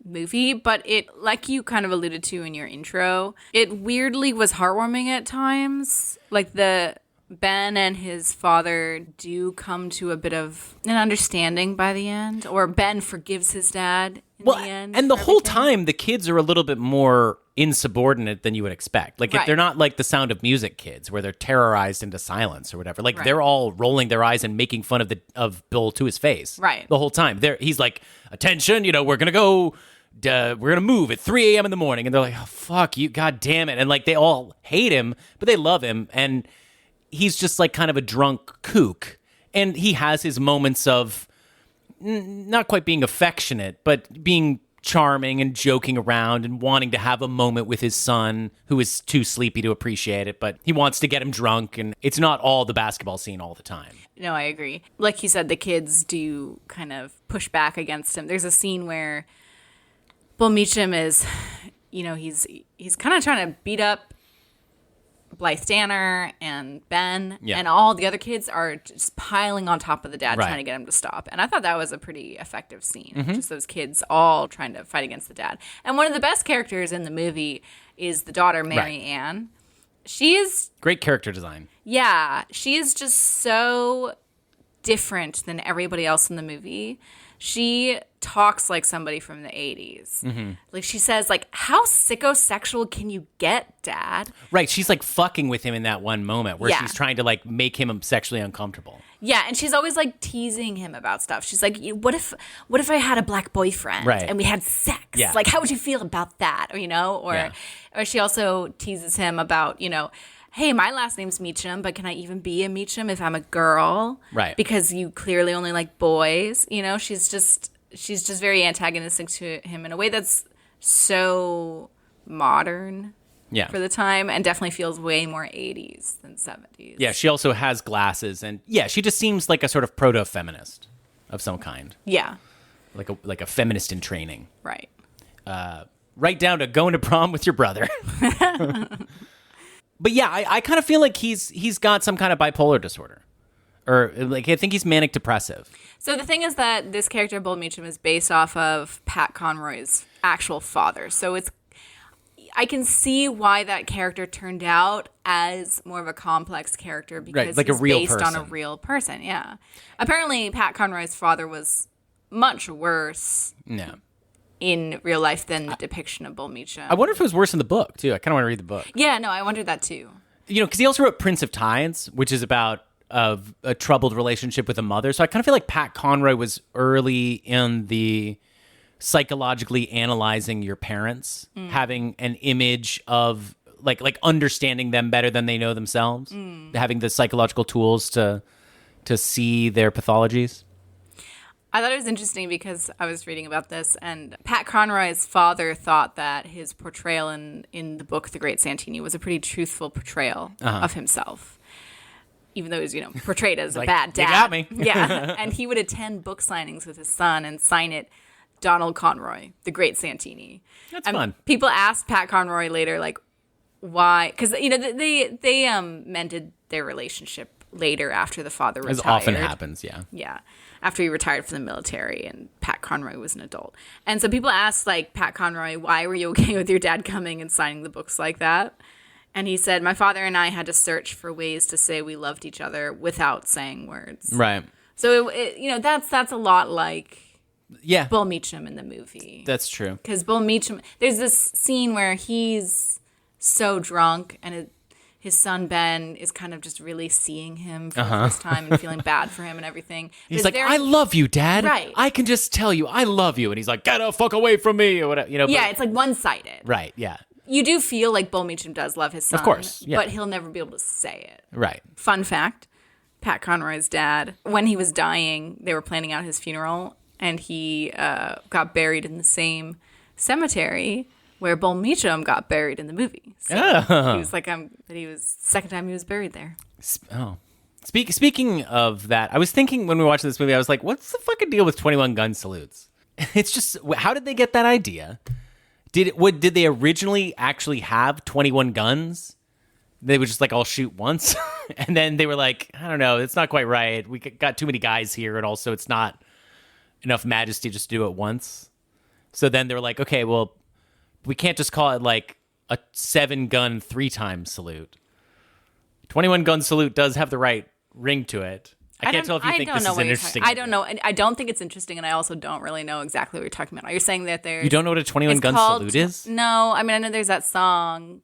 B: movie, but it, like you kind of alluded to in your intro, it weirdly was heartwarming at times. Like Ben and his father do come to a bit of an understanding by the end, or Ben forgives his dad in the end.
A: And the whole time, the kids are a little bit more insubordinate than you would expect. Like, they're not like the Sound of Music kids, where they're terrorized into silence or whatever. Like, they're all rolling their eyes and making fun of Bill to his face.
B: Right.
A: The whole time. He's like, attention, we're going to go... we're going to move at 3 a.m. in the morning. And they're like, oh, fuck you, god damn it. And, like, they all hate him, but they love him. And he's just, like, kind of a drunk kook. And he has his moments of not quite being affectionate, but being charming and joking around and wanting to have a moment with his son, who is too sleepy to appreciate it, but he wants to get him drunk. And it's not all the basketball scene all the time.
B: No, I agree. Like you said, the kids do kind of push back against him. There's a scene where Bull Meacham is, he's kind of trying to beat up Blythe Danner and Ben, and all the other kids are just piling on top of the dad, trying to get him to stop. And I thought that was a pretty effective scene. Mm-hmm. Just those kids all trying to fight against the dad. And one of the best characters in the movie is the daughter, Mary Ann. She is...
A: Great character design.
B: Yeah. She is just so different than everybody else in the movie. She talks like somebody from the 80s. Mm-hmm. Like, she says, like, how psychosexual can you get, Dad?
A: Right. She's, like, fucking with him in that one moment where she's trying to, like, make him sexually uncomfortable.
B: Yeah, and she's always, like, teasing him about stuff. She's like, what if I had a black boyfriend and we had sex?
A: Yeah.
B: Like, how would you feel about that? Or she also teases him about, hey, my last name's Meacham, but can I even be a Meacham if I'm a girl?
A: Right.
B: Because you clearly only like boys. She's just very antagonistic to him in a way that's so modern for the time, and definitely feels way more 80s than 70s.
A: Yeah, she also has glasses, and she just seems like a sort of proto-feminist of some kind.
B: Yeah.
A: Like a feminist in training.
B: Right.
A: Right down to going to prom with your brother. But yeah, I kind of feel like he's got some kind of bipolar disorder. Or, like, I think he's manic depressive.
B: So the thing is that this character, Bull Meacham, is based off of Pat Conroy's actual father. So I can see why that character turned out as more of a complex character, because
A: like
B: he's
A: a real
B: based
A: person.
B: on a real person, yeah. Apparently, Pat Conroy's father was much worse in real life than the depiction of Bull Meacham.
A: I wonder if it was worse in the book, too. I kind of want to read the book.
B: Yeah, no, I wondered that, too.
A: Because he also wrote Prince of Tides, which is about a troubled relationship with a mother. So I kind of feel like Pat Conroy was early in the psychologically analyzing your parents, having an image of like understanding them better than they know themselves, having the psychological tools to see their pathologies.
B: I thought it was interesting because I was reading about this, and Pat Conroy's father thought that his portrayal in the book The Great Santini was a pretty truthful portrayal of himself. Even though he was, portrayed as a bad dad.
A: You got me.
B: Yeah. And he would attend book signings with his son and sign it Donald Conroy, The Great Santini.
A: That's fun.
B: People asked Pat Conroy later, like, why? Because, they mended their relationship later after the father retired.
A: As often happens, yeah.
B: Yeah. After he retired from the military and Pat Conroy was an adult. And so people asked, like, Pat Conroy, why were you okay with your dad coming and signing the books like that? And he said, my father and I had to search for ways to say we loved each other without saying words.
A: Right.
B: So, that's a lot like Bull Meacham in the movie.
A: That's true.
B: Because Bull Meacham, there's this scene where he's so drunk and his son Ben is kind of just really seeing him for the first time and feeling bad for him and everything.
A: He's like, I love you, Dad.
B: Right.
A: I can just tell you, I love you. And he's like, get the fuck away from me, or whatever.
B: Yeah, it's like one-sided.
A: Right, yeah.
B: You do feel like Bull Meacham does love his son.
A: Of course, yeah.
B: But he'll never be able to say it.
A: Right.
B: Fun fact, Pat Conroy's dad, when he was dying, they were planning out his funeral, and he got buried in the same cemetery where Bull Meacham got buried in the movie. So he was like, second time he was buried there.
A: Oh. Speaking of that, I was thinking when we were watching this movie, I was like, what's the fucking deal with 21 gun salutes? It's just, how did they get that idea? Did they originally actually have 21 guns? They would just like all shoot once, and then they were like, I don't know, it's not quite right. We got too many guys here, and also it's not enough majesty just to do it once. So then they were like, okay, well, we can't just call it like a 7-gun 3-time salute. 21 gun salute does have the right ring to it. I can't tell if you think this is an interesting.
B: I don't know. I don't think it's interesting, and I also don't really know exactly what you're talking about. Are you saying that there's...
A: You don't know what a 21-gun salute is?
B: No, I mean, I know there's that song.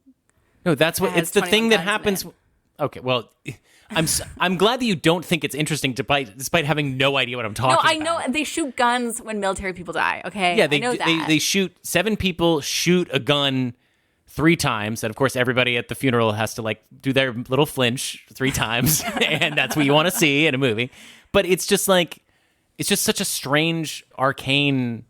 A: No, that's what... It's the thing that happens... Okay, well, I'm glad that you don't think it's interesting despite having no idea what I'm talking about.
B: No, I know. They shoot guns when military people die, okay?
A: Yeah,
B: I know that.
A: They shoot... 7 people shoot a gun 3 times, and of course everybody at the funeral has to like do their little flinch 3 times, and that's what you want to see in a movie. But it's just such a strange arcane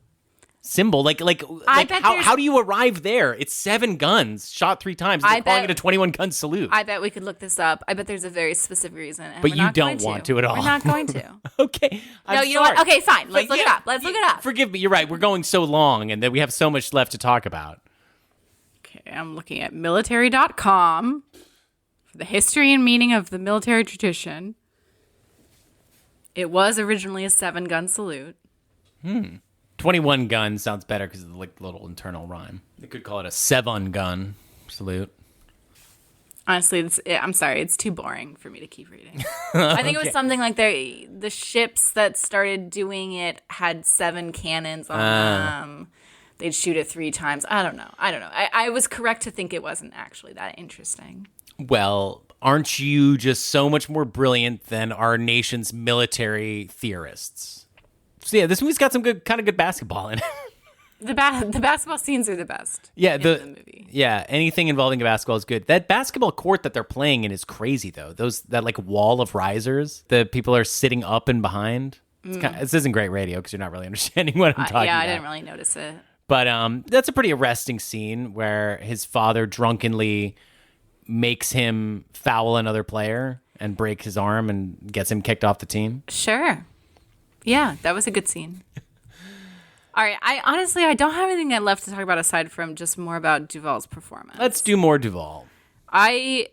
A: symbol. Like how do you arrive there? It's 7 guns shot 3 times. They're calling it a 21-gun salute.
B: I bet we could look this up. I bet there's a very specific reason. And
A: but you don't want to at all.
B: We're not going to.
A: Okay.
B: No, you know what? Okay, fine. Let's look it up. Let's look it up.
A: Forgive me. You're right. We're going so long, and that we have so much left to talk about.
B: I'm looking at military.com for the history and meaning of the military tradition. It was originally a 7-gun salute.
A: 21 gun sounds better because of the like little internal rhyme. They could call it a 7-gun salute.
B: Honestly, I'm sorry, it's too boring for me to keep reading. I think it was something like the ships that started doing it had 7 cannons on them. They'd shoot it 3 times. I don't know. I was correct to think it wasn't actually that interesting.
A: Well, aren't you just so much more brilliant than our nation's military theorists? So yeah, this movie's got some good basketball in it.
B: The basketball scenes are the best.
A: Yeah,
B: in the movie.
A: Yeah, anything involving basketball is good. That basketball court that they're playing in is crazy though. That like wall of risers, the people are sitting up and behind. This isn't great radio because you're not really understanding what I'm talking about.
B: Yeah, I didn't really notice it.
A: But that's a pretty arresting scene where his father drunkenly makes him foul another player and break his arm and gets him kicked off the team.
B: Sure. Yeah, that was a good scene. All right, I don't have anything left to talk about aside from just more about Duvall's performance.
A: Let's do more Duvall.
B: I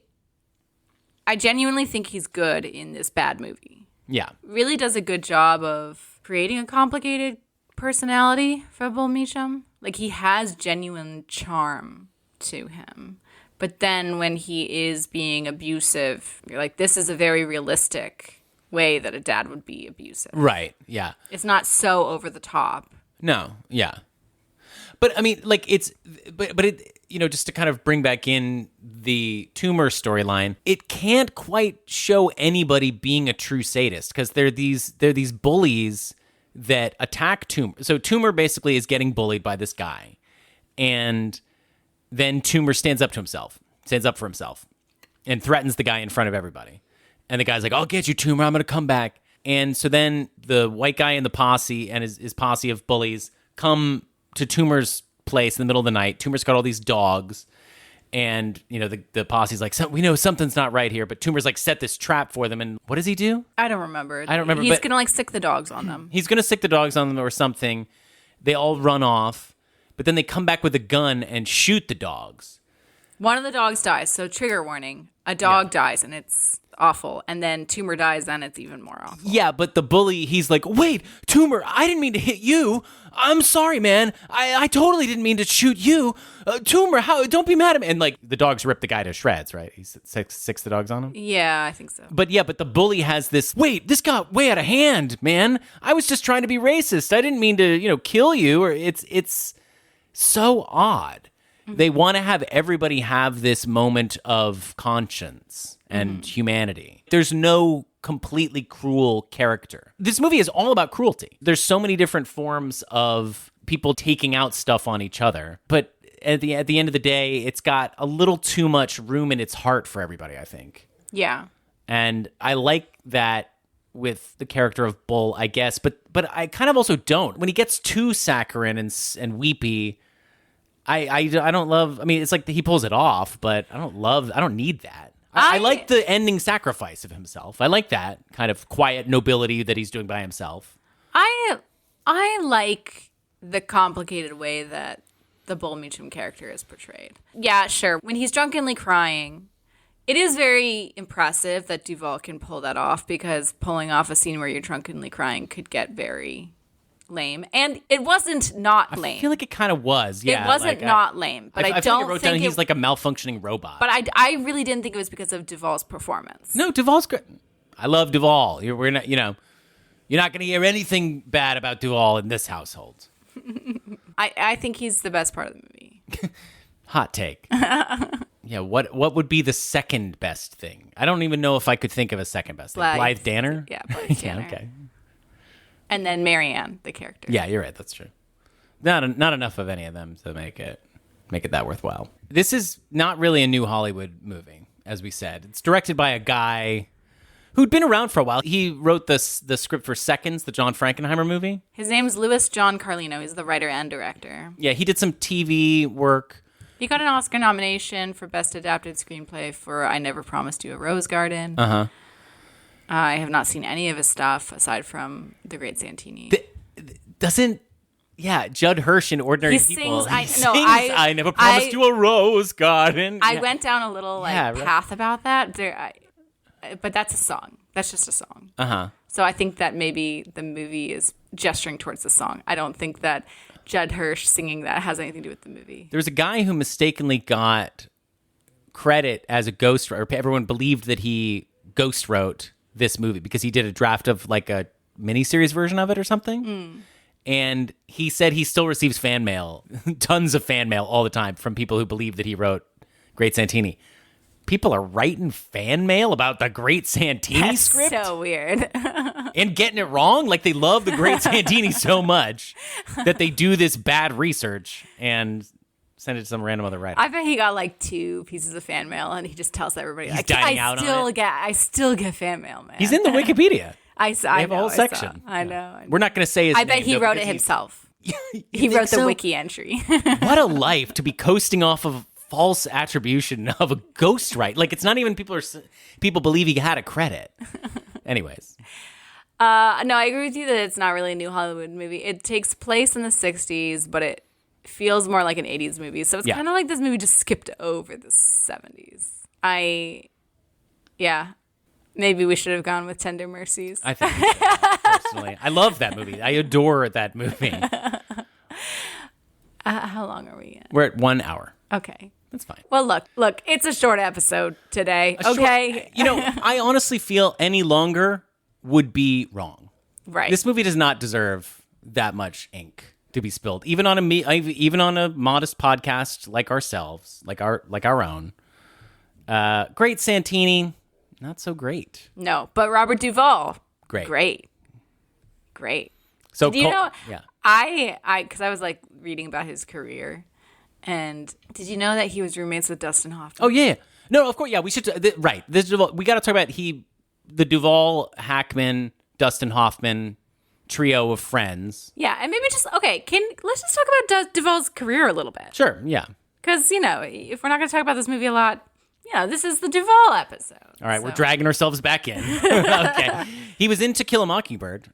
B: genuinely think he's good in this bad movie.
A: Yeah.
B: Really does a good job of creating a complicated personality for Bull Meacham. Like, he has genuine charm to him. But then when he is being abusive, you're like, this is a very realistic way that a dad would be abusive.
A: Right, yeah.
B: It's not so over the top.
A: No, yeah. But, I mean, like, but it, just to kind of bring back in the tumor storyline, it can't quite show anybody being a true sadist because they're these bullies that attack Toomer. So Toomer basically is getting bullied by this guy. And then Toomer stands up for himself, and threatens the guy in front of everybody. And the guy's like, I'll get you, Toomer. I'm going to come back. And so then the white guy and the posse and his posse of bullies come to Toomer's place in the middle of the night. Toomer's got all these dogs. And, the posse's like, we know something's not right here. But Toomer's like set this trap for them. And what does he do?
B: I don't remember.
A: He's
B: going to like sick the dogs on them.
A: He's going to sick the dogs on them or something. They all run off. But then they come back with a gun and shoot the dogs.
B: One of the dogs dies. So trigger warning. A dog dies and it's awful. And then Toomer dies, then it's even more awful.
A: Yeah, but the bully, he's like, wait, Toomer, I didn't mean to hit you. I'm sorry, man. I totally didn't mean to shoot you. Toomer, don't be mad at me. And like the dogs rip the guy to shreds, right? He six the dogs on him?
B: Yeah, I think so.
A: But the bully has this, wait, this got way out of hand, man. I was just trying to be racist. I didn't mean to, kill you. Or it's so odd. Mm-hmm. They want to have everybody have this moment of conscience and humanity. There's no completely cruel character. This movie is all about cruelty. There's so many different forms of people taking out stuff on each other. But at the end of the day, it's got a little too much room in its heart for everybody, I think.
B: Yeah.
A: And I like that with the character of Bull, I guess. But I kind of also don't. When he gets too saccharine and weepy, I don't love... I mean, it's like he pulls it off, but I don't need that. I like the ending sacrifice of himself. I like that kind of quiet nobility that he's doing by himself.
B: I like the complicated way that the Bull Meacham character is portrayed. Yeah, sure. When he's drunkenly crying, it is very impressive that Duvall can pull that off, because pulling off a scene where you're drunkenly crying could get very lame. And it wasn't not lame.
A: I feel like it kind of was. Yeah,
B: it wasn't not lame, but I don't
A: wrote down he's like a malfunctioning robot.
B: But I really didn't think it was because of Duvall's performance.
A: No, Duvall's great. I love Duvall. We're not, you're not going to hear anything bad about Duvall in this household.
B: I think he's the best part of the movie.
A: Hot take. Yeah, what would be the second best thing? I don't even know if I could think of a second best thing. Blythe Danner?
B: Yeah, Blythe Danner.
A: Yeah, okay.
B: And then Marianne, the character.
A: Yeah, you're right. That's true. Not enough of any of them to make it that worthwhile. This is not really a new Hollywood movie, as we said. It's directed by a guy who'd been around for a while. He wrote the script for Seconds, the John Frankenheimer movie.
B: His name's Louis John Carlino. He's the writer and director.
A: Yeah, he did some TV work.
B: He got an Oscar nomination for Best Adapted Screenplay for I Never Promised You a Rose Garden.
A: Uh-huh.
B: I have not seen any of his stuff aside from The Great Santini.
A: Judd Hirsch in Ordinary People. I Never Promised You a Rose Garden.
B: I went down a little path about that. But that's a song. That's just a song.
A: Uh-huh.
B: So I think that maybe the movie is gesturing towards the song. I don't think that Judd Hirsch singing that has anything to do with the movie.
A: There was a guy who mistakenly got credit as a ghostwriter. Everyone believed that he ghost wrote this movie because he did a draft of like a miniseries version of it or something. And he said he still receives fan mail, tons of fan mail all the time from people who believe that he wrote Great Santini. People are writing fan mail about the Great Santini script?
B: That's so weird.
A: And getting it wrong? Like they love the Great Santini so much that they do this bad research and send it to some random other writer.
B: I bet he got like 2 pieces of fan mail and he just tells everybody,
A: He's dining out on it.
B: I still get fan mail, man.
A: He's in the Wikipedia.
B: I
A: have a whole section.
B: I know.
A: We're not going to say his name.
B: I bet he wrote it himself. He wrote the wiki entry.
A: What a life to be coasting off of false attribution of a ghostwriter. Like it's not even people believe he had a credit. Anyways.
B: No, I agree with you that it's not really a new Hollywood movie. It takes place in the 60s, but it feels more like an 80s movie. So it's kind of like this movie just skipped over the 70s. Maybe we should have gone with Tender Mercies.
A: I think we should, personally. I love that movie. I adore that movie.
B: How long are we at?
A: We're at 1 hour.
B: Okay.
A: That's fine.
B: Well, look, it's a short episode today, okay?
A: I honestly feel any longer would be wrong.
B: Right.
A: This movie does not deserve that much ink to be spilled, even on a modest podcast like ourselves, like our own. Great Santini, not so great.
B: No, but Robert Duvall,
A: great. So
B: Do you know?
A: Yeah.
B: Because I was like reading about his career, and did you know that he was roommates with Dustin Hoffman?
A: Oh yeah. No, of course. Yeah, we should. Right. We got to talk about the Duvall, Hackman, Dustin Hoffman trio of friends.
B: Yeah, and maybe let's just talk about Duvall's career a little bit.
A: Sure. Yeah.
B: Because if we're not going to talk about this movie a lot, this is the Duvall episode.
A: All right, we're dragging ourselves back in. Okay. He was in To Kill a Mockingbird.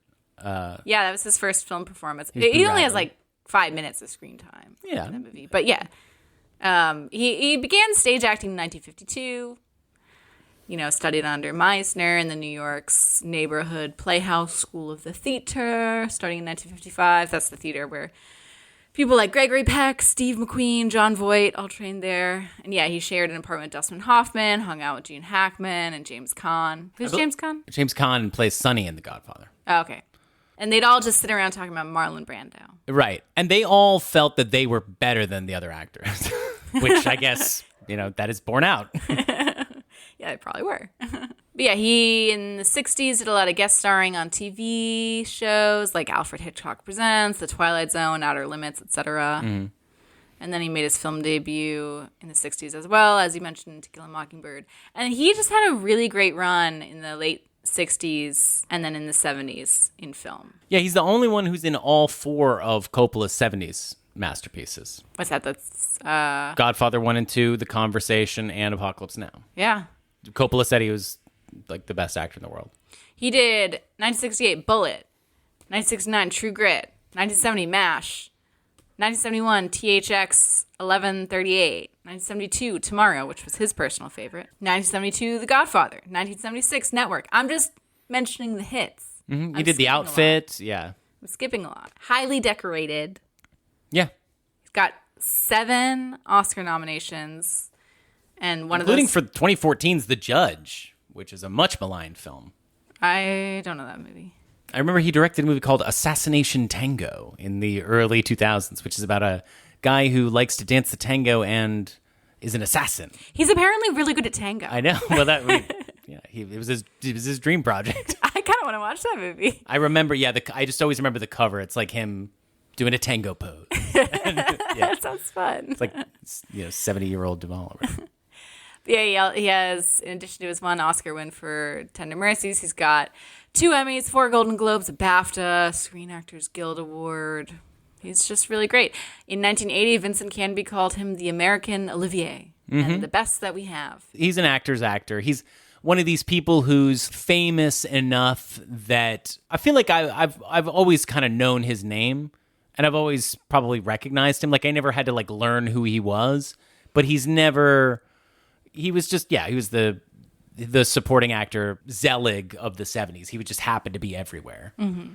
B: Yeah, that was his first film performance. He only has like 5 minutes of screen time in that movie. But yeah, he began stage acting in 1952. Studied under Meisner in the New York's neighborhood Playhouse School of the Theater, starting in 1955. That's the theater where people like Gregory Peck, Steve McQueen, John Voight all trained there. And yeah, he shared an apartment with Dustin Hoffman, hung out with Gene Hackman and James Caan. Who's James Caan?
A: James Caan plays Sonny in The Godfather.
B: Oh, okay. And they'd all just sit around talking about Marlon Brando.
A: Right. And they all felt that they were better than the other actors, which I guess, that is borne out.
B: Yeah, they probably were. But yeah, he, in the 60s, did a lot of guest starring on TV shows like Alfred Hitchcock Presents, The Twilight Zone, Outer Limits, etc. Mm-hmm. And then he made his film debut in the 60s as well, as you mentioned, To Kill a Mockingbird. And he just had a really great run in the late 60s and then in the 70s in film.
A: Yeah, he's the only one who's in all 4 of Coppola's 70s masterpieces.
B: What's that? That's
A: Godfather 1 and 2, The Conversation, and Apocalypse Now.
B: Yeah.
A: Coppola said he was like the best actor in the world.
B: He did 1968 Bullet, 1969 True Grit, 1970 MASH, 1971 THX 1138, 1972 Tomorrow, which was his personal favorite, 1972 The Godfather, 1976 Network. I'm just mentioning the hits.
A: Mm-hmm. He did The Outfit. Yeah.
B: I'm skipping a lot. Highly decorated.
A: Yeah.
B: He's got 7 Oscar nominations. And
A: including for 2014's The Judge, which is a much maligned film.
B: I don't know that movie.
A: I remember he directed a movie called Assassination Tango in the early 2000s, which is about a guy who likes to dance the tango and is an assassin.
B: He's apparently really good at tango.
A: I know. Well, it was his dream project.
B: I kind of want to watch that movie.
A: I remember. Yeah, I just always remember the cover. It's like him doing a tango pose.
B: That sounds fun.
A: It's like 70-year-old Duvall.
B: Yeah, he has, in addition to his 1 Oscar win for Tender Mercies, he's got 2 Emmys, 4 Golden Globes, a BAFTA, Screen Actors Guild Award. He's just really great. In 1980, Vincent Canby called him the American Olivier, and the best that we have.
A: He's an actor's actor. He's one of these people who's famous enough that I feel like I've always kind of known his name, and I've always probably recognized him. Like, I never had to learn who he was, but he was just, he was the supporting actor Zelig of the 70s. He would just happen to be everywhere.
B: Mm-hmm.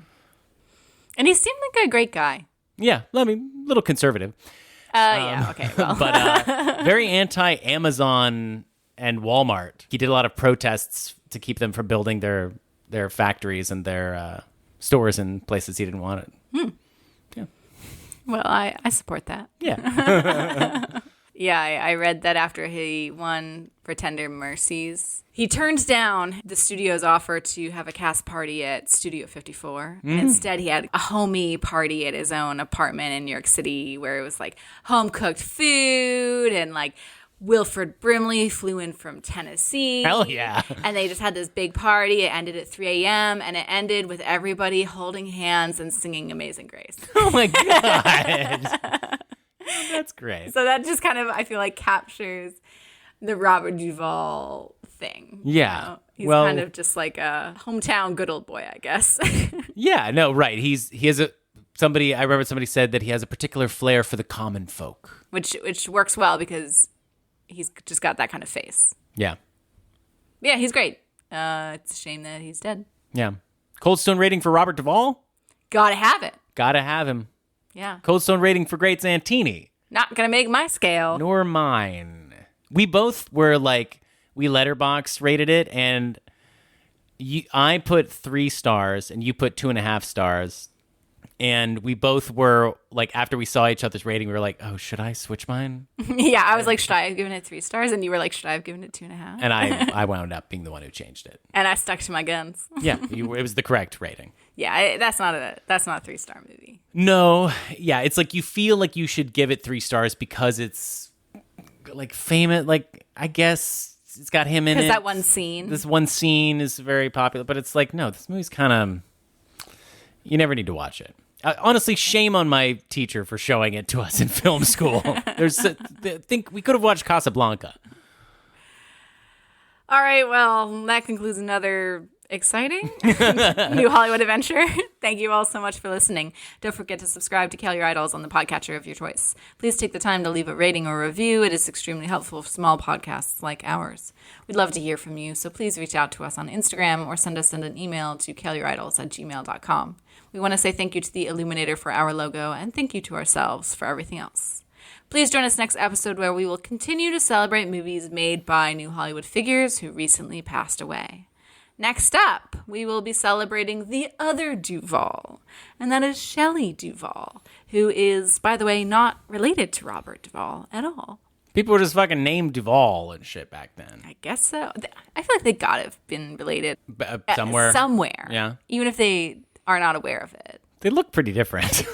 B: And he seemed like a great guy.
A: Yeah, I mean, a little conservative.
B: Yeah, okay, well.
A: But very anti-Amazon and Walmart. He did a lot of protests to keep them from building their factories and their stores in places he didn't want it. Yeah.
B: Well, I support that.
A: Yeah.
B: Yeah, I read that after he won for Tender Mercies, he turned down the studio's offer to have a cast party at Studio 54. And instead, he had a homey party at his own apartment in New York City where it was home-cooked food and Wilford Brimley flew in from Tennessee.
A: Hell yeah.
B: And they just had this big party. It ended at 3 a.m. and it ended with everybody holding hands and singing Amazing Grace.
A: Oh my God. That's great.
B: So that just kind of, I feel like, captures the Robert Duvall thing.
A: Yeah.
B: He's kind of just like a hometown good old boy, I guess.
A: Yeah, no, right. I remember somebody said that he has a particular flair for the common folk.
B: Which works well because he's just got that kind of face.
A: Yeah.
B: Yeah, he's great. It's a shame that he's dead.
A: Yeah. Cold Stone rating for Robert Duvall?
B: Gotta have it.
A: Gotta have him.
B: Yeah.
A: Cold Stone rating for Great Santini.
B: Not gonna make my scale.
A: Nor mine. We both were we letterbox rated it, and I put 3 stars, and you put 2.5 stars. And we both were like, after we saw each other's rating, we were like, oh, should I switch mine?
B: Yeah, I was like, should I have given it 3 stars? And you were like, should I have given it 2.5?
A: And I wound up being the one who changed it.
B: And I stuck to my guns.
A: Yeah, it was the correct rating.
B: Yeah, that's not a 3-star movie.
A: No, yeah, it's like you feel like you should give it 3 stars because it's like famous. Like, I guess it's got him in it.
B: Because that one scene.
A: This one scene is very popular, but it's like, no, this movie's kind of, you never need to watch it. Honestly, shame on my teacher for showing it to us in film school. Think we could have watched Casablanca.
B: All right, well, that concludes another exciting new Hollywood adventure. Thank you all so much for listening. Don't forget to subscribe to Kill Your Idols on the podcatcher of your choice. Please take the time to leave a rating or review. It is extremely helpful for small podcasts like ours. We'd love to hear from you, so please reach out to us on Instagram or send us an email to killyouриdols@gmail.com. We want to say thank you to the Illuminator for our logo, and thank you to ourselves for everything else. Please join us next episode where we will continue to celebrate movies made by new Hollywood figures who recently passed away. Next up, we will be celebrating the other Duvall, and that is Shelley Duvall, who is, by the way, not related to Robert Duvall at all.
A: People were just fucking named Duvall and shit back then.
B: I guess so. I feel like they gotta have been related
A: Somewhere.
B: somewhere.
A: Yeah.
B: Even if they are not aware of it.
A: They look pretty different.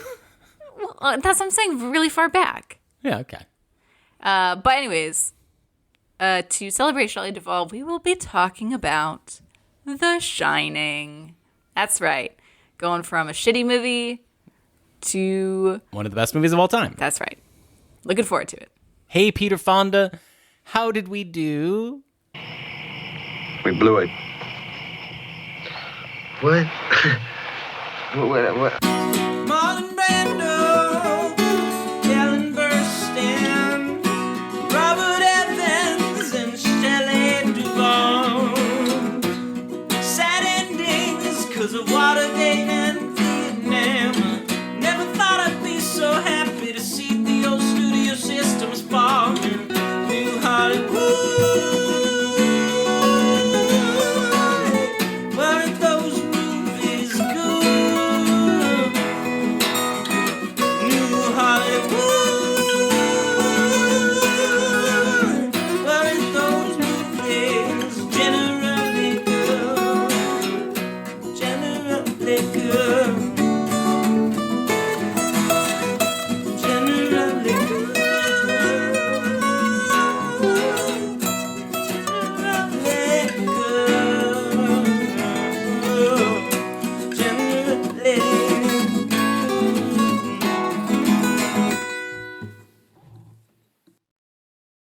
B: Well, that's what I'm saying, really far back.
A: Yeah, okay.
B: But anyways, to celebrate Shelley Duvall, we will be talking about The Shining. That's right. Going from a shitty movie to...
A: one of the best movies of all time.
B: That's right. Looking forward to it.
A: Hey, Peter Fonda, how did we do?
G: We blew it.
C: What? What?